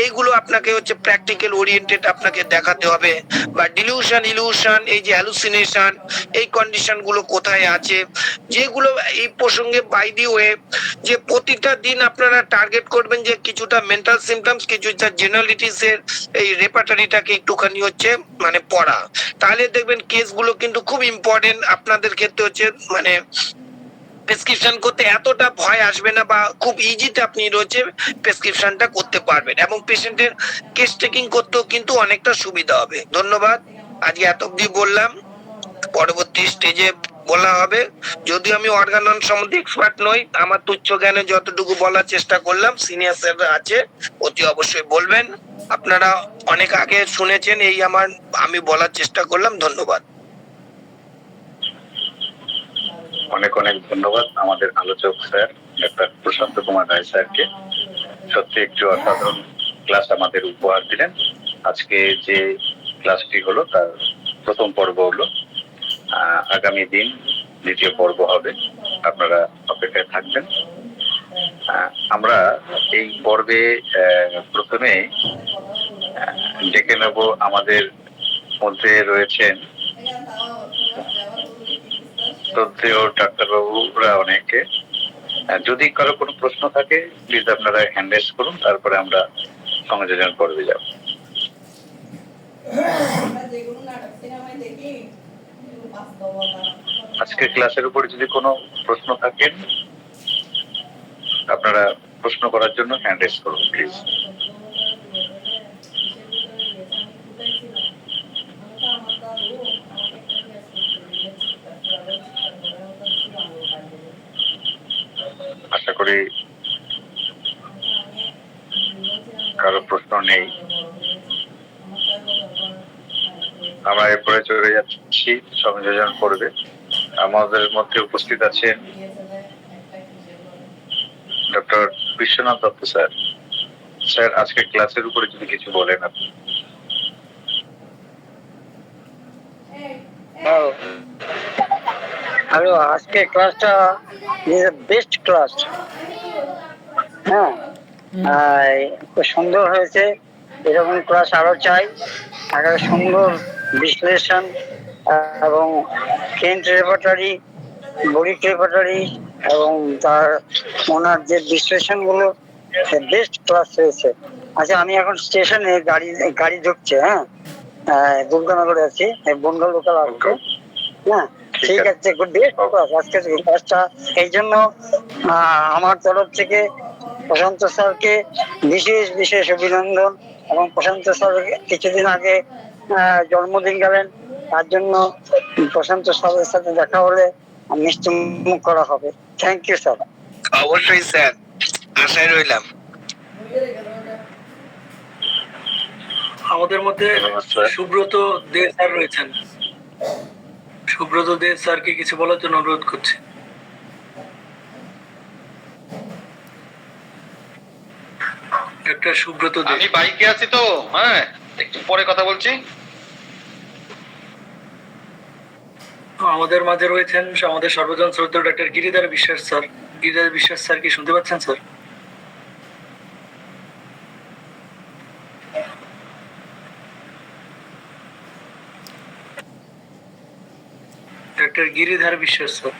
এইগুলো আপনাকে হচ্ছে প্র্যাকটিক্যাল ওরিয়েন্টেড আপনাকে দেখাতে হবে। বা ডিলিউশন, ইলিউশন, এই যে হ্যালুসিনেশন, এই কন্ডিশন গুলো কোথায় আছে, যেগুলো এই প্রসঙ্গে বাই দি ওয়ে, যে প্রতিটা দিন আপনারা টার্গেট করবেন যে কিছুটা মেন্টাল সিমটমস, কিছুটা জেনারেলিটিস এর এই রেপার্টারিটাকে একটুখানি হচ্ছে মানে পড়া। তাহলে দেখবেন কেসগুলো কিন্তু খুব ইম্পর্টেন্ট আপনাদের ক্ষেত্রে হচ্ছে মানে প্রেসক্রিপশন করতে এতটা ভয় আসবে না, বা খুব ইজিতে আপনি রয়েছে প্রেসক্রিপশনটা করতে পারবেন, এবং পেশেন্টের কেস টেকিং করতেও কিন্তু অনেকটা সুবিধা হবে। ধন্যবাদ। আজকে এত অব্দি বললাম, পরবর্তী স্টেজে বলা হবে। যদিও আমি অর্গানন সম্বন্ধে এক্সপার্ট নই, আমার তুচ্ছ জ্ঞানে যতটুকু বলার চেষ্টা করলাম, সিনিয়র স্যাররা আছে অতি অবশ্যই বলবেন। আপনারা অনেক আগে শুনেছেন, এই আমি বলার চেষ্টা করলাম। ধন্যবাদ। অনেক অনেক ধন্যবাদ আমাদের আলোচক স্যার ডাক্তার প্রশান্ত কুমার রায় স্যারকে। সত্যি একটু অসাধারণ ক্লাস আমাদের উপহার দিলেন। আজকে যে ক্লাসটি হলো তার প্রথম পর্ব হলো। আগামী দিন দ্বিতীয় পর্ব হবে, আপনারা অপেক্ষায় থাকবেন। আমরা এই পর্বে প্রথমে ডেকে নেব, আমাদের মধ্যে রয়েছেন শ্রদ্ধেয় ডাক্তারবাবুরা অনেকে। যদি কারো কোনো প্রশ্ন থাকে প্লিজ আপনারা হ্যান্ড রেজ করুন, তারপরে আমরা সংযোজন পর্বে যাব। আজকে ক্লাসের উপর যদি কোনো প্রশ্ন থাকেন আপনারা প্রশ্ন করার জন্য হ্যান্ড রেজ করুন প্লিজ। আশা করি কারো প্রশ্ন নেই। আমরা এরপরে চলে যাচ্ছি সংযোজন পর্বে। আমাদের মধ্যে উপস্থিত আছেন doctor Biswanath Dutta sir. Sir, আজকে ক্লাসের উপরে যদি কিছু বলেন আপনি। হ্যালো, আজকে ক্লাসটা বেস্ট ক্লাস। হ্যাঁ, খুব সুন্দর হয়েছে। এরকম ক্লাস আরো চাই। একটা সুন্দর বিশ্লেষণ এবং কেন্ট রেপার্টারি, বডি রেপার্টারি এবং তার ওনার যে বিশ্লেষণগুলো, বেস্ট ক্লাস হয়েছে। আচ্ছা, আমি এখন স্টেশনে গাড়ি ঢুকছে। হ্যাঁ, দুর্গানগরে আছি, বনগাঁ লোকাল আসছে। হ্যাঁ, ঠিক আছে, গুড ডে। আজকে ক্লাসটা এই জন্য আমার তরফ থেকে প্রশান্ত স্যারকে বিশেষ বিশেষ অভিনন্দন। এবং প্রশান্ত স্যার কিছুদিন আগে জন্মদিন গেলেন, তার জন্য প্রশান্ত স্যারের সাথে দেখা হলে মিষ্টি মুখ করা হবে। Thank you sir. অবশ্যই স্যার, আশায় রইলাম। আমাদের মধ্যে সুব্রত দে স্যার রয়েছেন। সুব্রত দে স্যারকে কিছু বলার জন্য অনুরোধ করছি। একটা সুব্রত দে। আমি বাইকে আছি তো, হ্যাঁ, একটু পরে কথা বলছি। আমাদের মাঝে রয়েছেন আমাদের সর্বজন শ্রদ্ধেয় ডক্টর গিরিধর বিশ্বাস স্যার। গিরিধর বিশ্বাস স্যার কি শুনতে পাচ্ছেন স্যার? ডক্টর গিরিধর বিশ্বাস স্যার।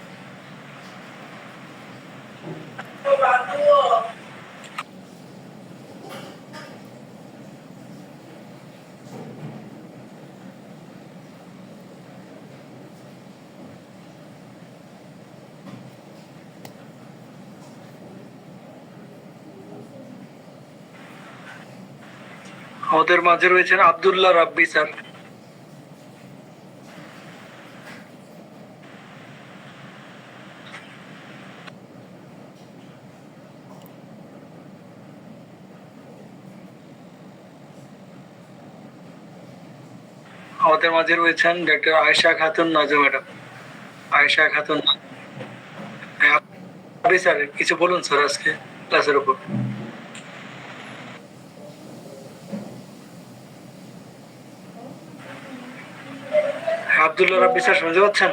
আমাদের মাঝে রয়েছেন আব্দুল্লাহ রাব্বি স্যার। আমাদের মাঝে রয়েছেন ডক্টর আয়েশা খাতুন নাজু ম্যাডাম। আয়েশা খাতুন। হ্যাঁ, আপনি স্যার কিছু বলুন স্যার আজকে ক্লাসের উপর। আব্দুল্লাহ রাব্বি স্যার শুনতে পাচ্ছেন?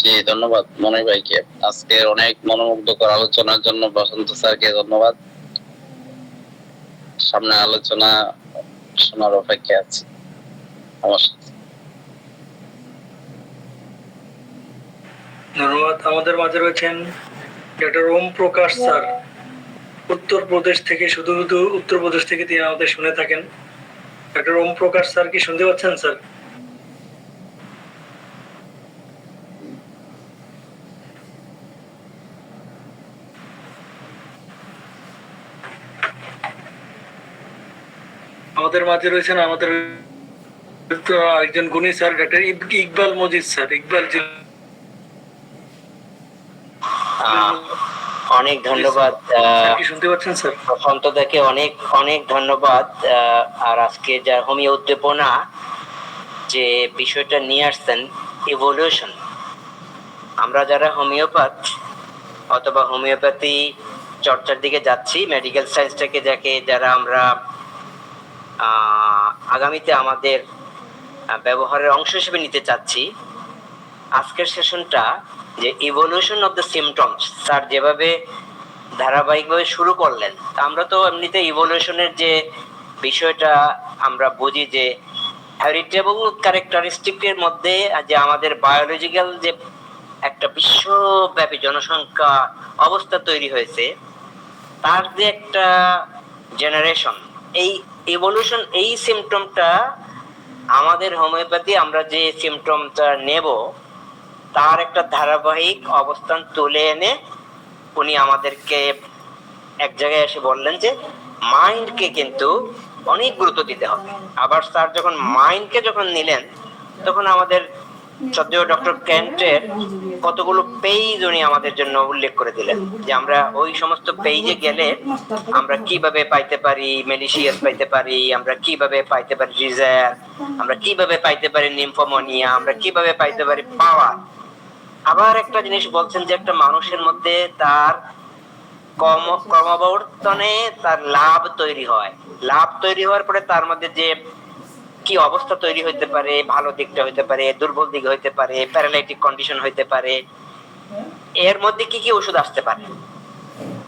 জি, ধন্যবাদ মনির ভাইকে আজকে অনেক মনোমুগ্ধকর আলোচনার জন্য। বসন্ত স্যারকে ধন্যবাদ। সামনে আলোচনা শোনার অপেক্ষা আছে। ধন্যবাদ। আমাদের মাঝে রয়েছেন ডক্টর ওম প্রকাশ স্যার। উত্তরপ্রদেশ থেকে, শুধু উত্তরপ্রদেশ থেকে তিনি আমাদের শুনে থাকেন। ডক্টর ওম প্রকাশ স্যার কি শুনতে পাচ্ছেন স্যার? আমাদের মাঝে রয়েছেন আমাদের একজন গুণী sir, doctor Iqbal Majid sir. Iqbal ji, অনেক ধন্যবাদ। কি শুনতে পাচ্ছেন স্যার? প্রশান্ত দাকে অনেক অনেক ধন্যবাদ। আর আজকে যা হোমিও উদ্দীপনা যে বিষয়টা নিয়ে আসছেন, ইভলিউশন। আমরা যারা হোমিওপ্যাথ অথবা হোমিওপ্যাথি চর্চার দিকে যাচ্ছি, মেডিকেল সায়েন্সটাকে যারা আমরা আগামীতে আমাদের ব্যবহারের অংশ হিসেবে নিতে চাচ্ছি। আজকের সেশনটা যে evolution of the symptoms, sir যেভাবে ধারাবাহিকভাবে শুরু করলেন, আমরা তো এমনিতে ইভলিউশনের যে বিষয়টা আমরা বুঝি যে হেরিটেবল ক্যারেক্টারিস্টিকের মধ্যে যে আমাদের বায়োলজিক্যাল যে একটা বিশ্বব্যাপী জনসংখ্যা অবস্থা তৈরি হয়েছে, তার যে একটা জেনারেশন, এই ইভলিউশন, এই সিমটমটা আমাদের হোমিওপ্যাথি আমরা যে সিমটমটা নেব তার একটা ধারাবাহিক অবস্থান তুলে এনে উনি আমাদেরকে এক জায়গায় এসে বললেন যে মাইন্ডকে কিন্তু অনেক গুরুত্ব দিতে হবে। আবার স্যার যখন মাইন্ডকে যখন নিলেন তখন আমাদের শ্রদ্ধেয় ডক্টর কেন্টের কতগুলো পেজ উনি আমাদের জন্য উল্লেখ করে দিলেন যে আমরা ওই সমস্ত পেজে গেলে আমরা কিভাবে পাইতে পারি মেলিশিয়াস পাইতে পারি, আমরা কিভাবে পাইতে পারি ডিজায়ার, আমরা কিভাবে পাইতে পারি নিম্ফোমনিয়া, আমরা কিভাবে পাইতে পারি পাওয়ার। আবার একটা জিনিস বলছেন যে একটা মানুষের মধ্যে তার ক্রমবর্ধনে তার লাভ তৈরি হয়, লাভ তৈরি হওয়ার পরে তার মধ্যে যে কি অবস্থা তৈরি হইতে পারে, ভালো দিকটা হইতে পারে, দুর্বল দিক হইতে পারে, প্যারালাইটিক কন্ডিশন হইতে পারে, এর মধ্যে কি কি ওষুধ আসতে পারে।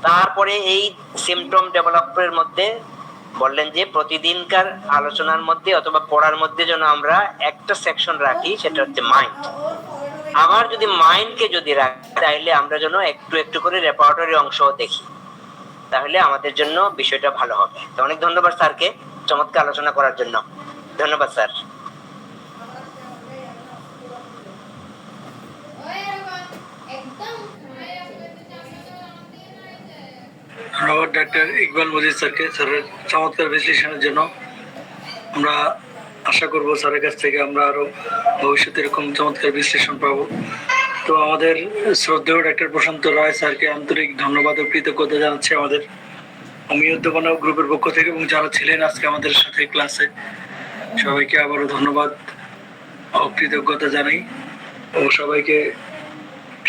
তারপরে এই সিমটম ডেভেলপের মধ্যে বললেন যে প্রতিদিনকার আলোচনার মধ্যে অথবা পড়ার মধ্যে যেন আমরা একটা সেকশন রাখি, সেটা হচ্ছে মাইন্ড। আবার যদি মাইন্ডকে যদি রাখি তাহলে আমরা যেন একটু একটু করে রেপার্টরি অংশ দেখি, তাহলে আমাদের জন্য বিষয়টা ভালো হবে। তো অনেক ধন্যবাদ স্যারকে চমৎকার আলোচনা করার জন্য। ধন্যবাদ স্যার। ধন্যবাদ ডাক্তার ইকবাল মজিদ স্যারকে স্যারের চমৎকার বিশ্লেষণের জন্য। আমরা আশা করব স্যারের কাছ থেকে আমরা আরো ভবিষ্যতে এরকম চমৎকার বিশ্লেষণ পাবো। তো আমাদের শ্রদ্ধেয় ডাক্তার প্রশান্ত রায় স্যারকে আন্তরিক ধন্যবাদ ও কৃতজ্ঞতা জানাচ্ছি আমাদের হোমিও উদ্দীপনা গ্রুপের পক্ষ থেকে, এবং যারা ছিলেন আজকে আমাদের সাথে ক্লাসে সবাইকে আবারও ধন্যবাদ ও কৃতজ্ঞতা জানাই, ও সবাইকে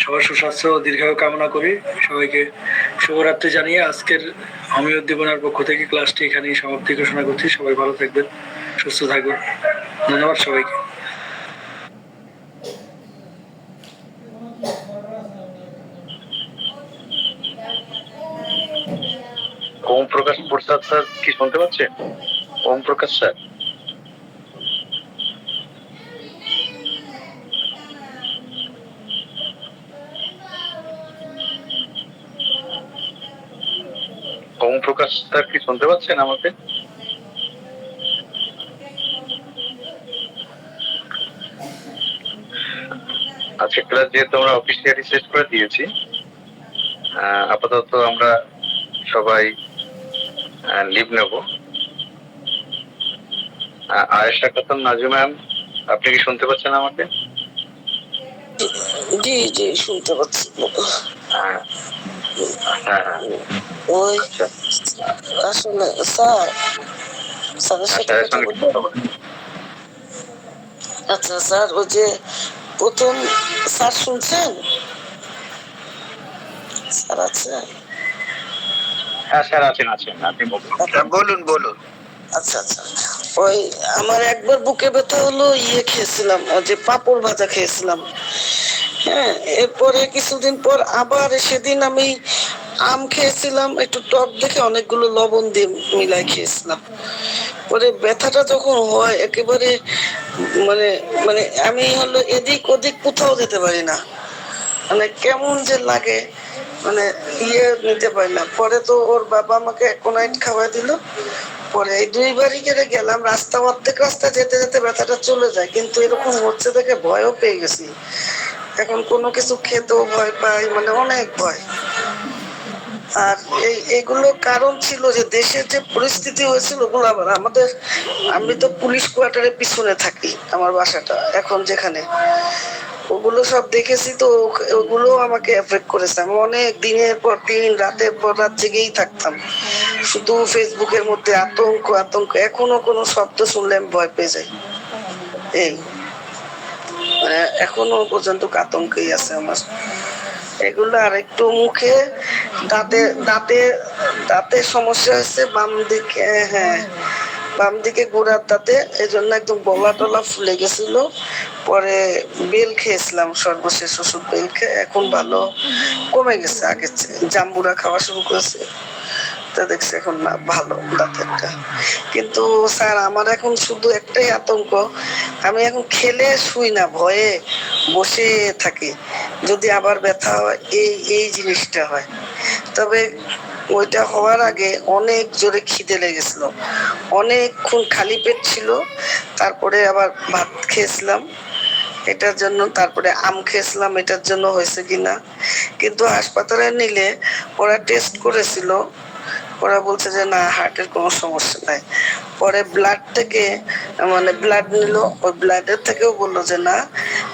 সবার সুস্বাস্থ্য ও দীর্ঘায়ু কামনা করি। সবাইকে শুভরাত্রি জানিয়ে আজকের হোমিও উদ্দীপনার পক্ষ থেকে ক্লাসটি এখানেই সমাপ্তি ঘোষণা করছি। সবাই ভালো থাকবেন, সুস্থ থাকবেন। ধন্যবাদ সবাইকে। ওম প্রকাশ প্রসাদ স্যার কি শুনতে পাচ্ছেন? ওম প্রকাশ স্যার, ওম প্রকাশ স্যার কি শুনতে পাচ্ছেন আমাকে? আজকে ক্লাস যেহেতু আমরা অফিসিয়ালি শেষ করে দিয়েছি, আপাতত আমরা সবাই লিভ নেব। আয়েশা খাতুন নাজু ম্যাম, আপনি কি শুনতে পাচ্ছেন আমাকে? জি জি শুনতে পাচ্ছি। হ্যাঁ হ্যাঁ হ্যাঁ, ওই আচ্ছা আসলে স্যারের সাথে কথা সঙ্গে বলবো। আচ্ছা স্যার, ওই যে প্রথম স্যার শুনছেন? স্যার আছে? হ্যাঁ স্যার আছেন আছেন, আপনি বলুন। বলুন বলুন। আচ্ছা আচ্ছা, ওই আমার একবার বুকে ব্যথা হলো, খেয়েছিলাম, যে পাঁপড় ভাজা খেয়েছিলাম। হ্যাঁ, এরপরে কিছুদিন পর আবার সেদিন আমি আম খেয়েছিলাম, একটু টক দেখে অনেকগুলো লবণ দিয়ে মিলাই খেয়েছিলাম। পরে ব্যথাটা যখন হয় একেবারে মানে মানে আমি হলো এদিক ওদিক কোথাও যেতে পারি না, মানে কেমন যে লাগে, মানে নিতে পারি না। পরে তো ওর বাবা আমাকে অ্যাকোনাইট খাওয়াই দিল। পরে এই 2 বারই করে গেলাম, রাস্তা অর্ধেক রাস্তা যেতে যেতে ব্যথাটা চলে যায়, কিন্তু এরকম হচ্ছে দেখে ভয়ও পেয়ে গেছি। এখন কোনো কিছু খেতেও ভয় পাই, মানে অনেক ভয়। আর এইগুলো কারণ ছিল যে দেশের যে পরিস্থিতি হয়েছিল ওগুলো। আবার আমি তো পুলিশ কোয়ার্টারের পিছনে থাকি, আমার বাসাটা এখন যেখানে, ওগুলো সব দেখেছি। তো ওগুলো আমাকে এফেক্ট করেছে। আমি অনেক দিনের পর দিন রাতের পর রাত জেগেই থাকতাম, শুধু ফেসবুকের মধ্যে আতঙ্ক আতঙ্ক। এখনো কোনো শব্দ শুনলে আমি ভয় পেয়ে যাই। এই মানে এখনো পর্যন্ত আতঙ্কই আছে আমার এগুলো। আর একটু মুখে দাঁতে দাঁতে দাঁতের সমস্যা হচ্ছে বাম দিকে। হ্যাঁ, বাম দিকে গোড়ার দাঁতে, এই জন্য একদম গলা টলা ফুলে গেছিল। পরে বেল খেয়েছিলাম, সর্বশেষ ওষুধ বেল খেয়ে এখন ভালো কমে গেছে আগের চেয়ে। জাম্বুরা খাওয়া শুরু করেছে, তা দেখছি এখন না ভালো দাঁতেরটা। কিন্তু স্যার আমার এখন শুধু একটাই আতঙ্ক, আমি এখন খেলে শুই না, ভয়ে বসে থাকি যদি আবার ব্যথা হয়, এই জিনিসটা হয়। তবে ওইটা হওয়ার আগে অনেক জোরে খিদে লেগেছিল, অনেকক্ষণ খালি পেট ছিল, তারপরে আবার ভাত খেয়েছিলাম এটার জন্য, তারপরে আম খেয়েছিলাম এটার জন্য হয়েছে কিনা। কিন্তু হাসপাতালে নিলে ওরা টেস্ট করেছিল, ওরা বলছে যে না হার্টের কোনো সমস্যা নাই। পরে ব্লাড থেকে মানে ব্লাড নিল, ওই ব্লাডের থেকেও বললো যে না,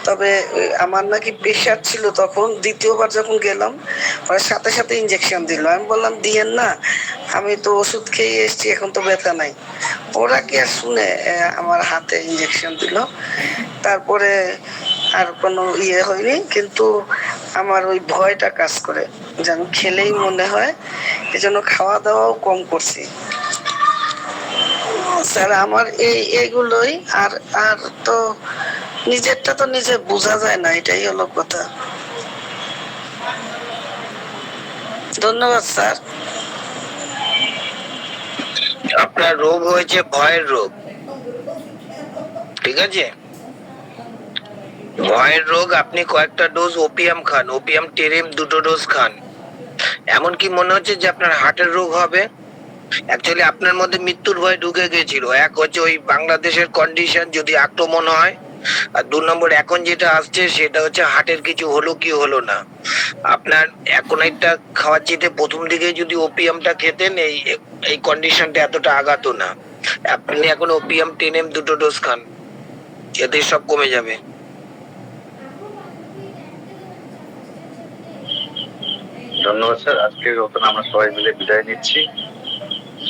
তবে আমার নাকি প্রেশার ছিল তখন। দ্বিতীয়বার যখন গেলাম ওরা সাথে সাথে ইঞ্জেকশন দিল। আমি বললাম দিয়েন না, আমি তো ওষুধ খেয়ে এসেছি, এখন তো ব্যথা নাই। ওরা কি আর শুনে, আমার হাতে ইঞ্জেকশন দিল। তারপরে আর কোনো হয়নি, কিন্তু আমার ওই ভয়টা কাজ করে যেন খেলেই মনে হয়, এজন্য খাওয়া দাওয়াও কম করছি স্যার। আমার এইগুলোই। আর আর তো নিজেরটা তো নিজে বোঝা যায় না, এটাই হলো কথা। ধন্যবাদ স্যার। আপনার রোগ হয়েছে ভয়ের রোগ, ঠিক আছে? ভয়ের রোগ, আপনি কয়েকটা ডোজ ওপিয়াম খান, ওপিয়াম টেরিম 2টো ডোজ খান। এমনকি মনে হচ্ছে যে আপনার হার্টের রোগ হবে। অ্যাকচুয়ালি আপনার মধ্যে মৃত্যুর ভয় ঢুকে গেছিল। এক হচ্ছে ওই বাংলাদেশের কন্ডিশন, যদি আক্রমণ হয়, আর 2 নম্বর এখন যেটা আসছে সেটা হচ্ছে হার্টের কিছু হলো কি হলো না। আপনার এখন একটা খাওয়ার চেয়ে প্রথম দিকে যদি ওপিয়ামটা খেতেন, এই এই কন্ডিশনটা এতটা আগাতো না। আপনি এখন ওপিয়াম 10 2টো ডোজ খান, এতে সব কমে যাবে। ধন্যবাদ স্যার। আজকের মতন আমরা সবাই মিলে বিদায় নিচ্ছি।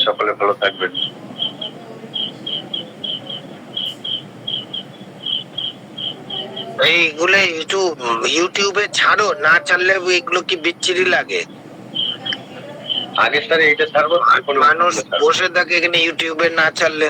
সকলে ভালো থাকবেন। এইগুলো একটু ইউটিউবে ছাড়ো, না ছাড়লে এগুলো কি বিচ্ছিরি লাগে। আগে স্যার এইটা ছাড়বো, তারপরে মানুষ বসে থাকে এখানে ইউটিউবে না ছাড়লে।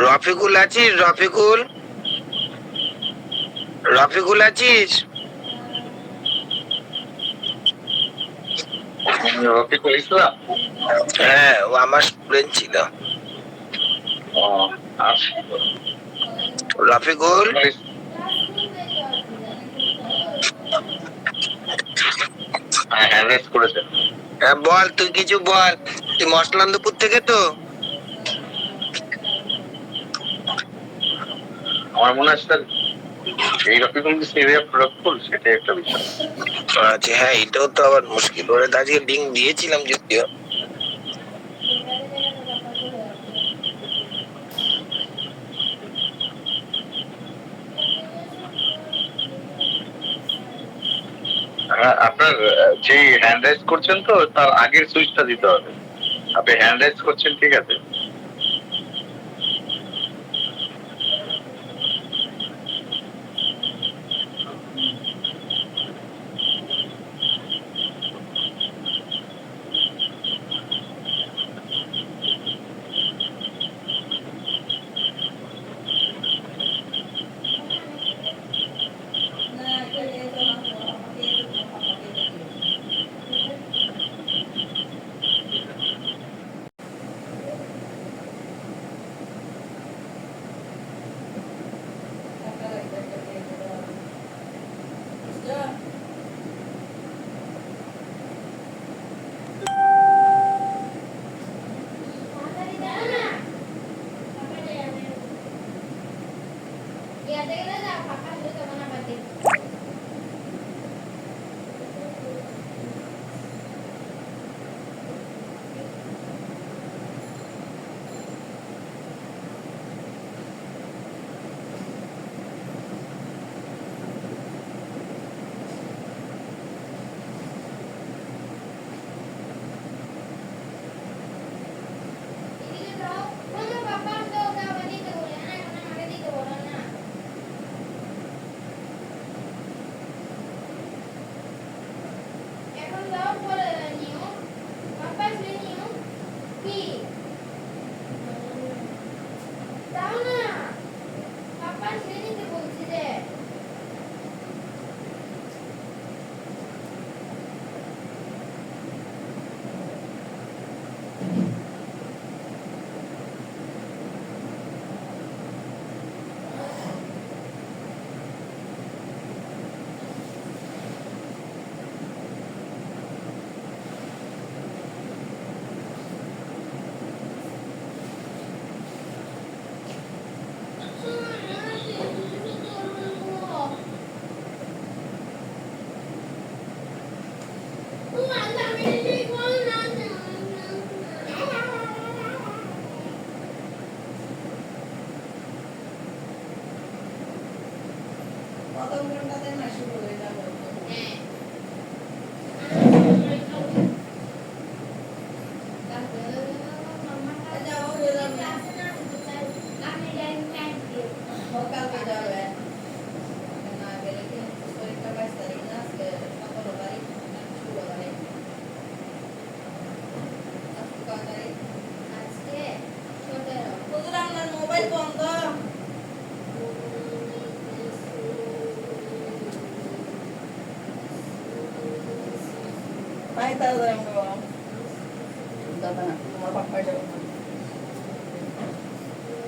রফিকুল আছিস? রফিকুল, রফিকুল আছিস? রফিকুল ইসলাম? হ্যাঁ, ও আমার স্টুডেন্ট ছিল। ও আচ্ছা। রফিকুল, হ্যাঁ, হ্যান্ড রাইজ করেছেন। হ্যাঁ বল, তুই কিছু বল। তুই মসলান্দপুর থেকে তো? আমার মনে হয় স্যার এই রকম এরিয়া প্রোডাক্টফুল, সেটাই একটা বিষয়। আচ্ছা, হ্যাঁ এটাও তো আবার মুশকিল। ওরে আজকে লিঙ্ক দিয়েছিলাম যদিও। হ্যাঁ, আপনার যে হ্যান্ড রাইজ করছেন তো তার আগের সুইচটা দিতে হবে। আপনি হ্যান্ড রাইজ করছেন, ঠিক আছে?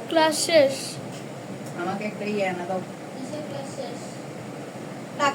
ক্লাস শেষ। আমাকে একটা ইয়ে এনে দাও। কিসের ক্লাস শেষ?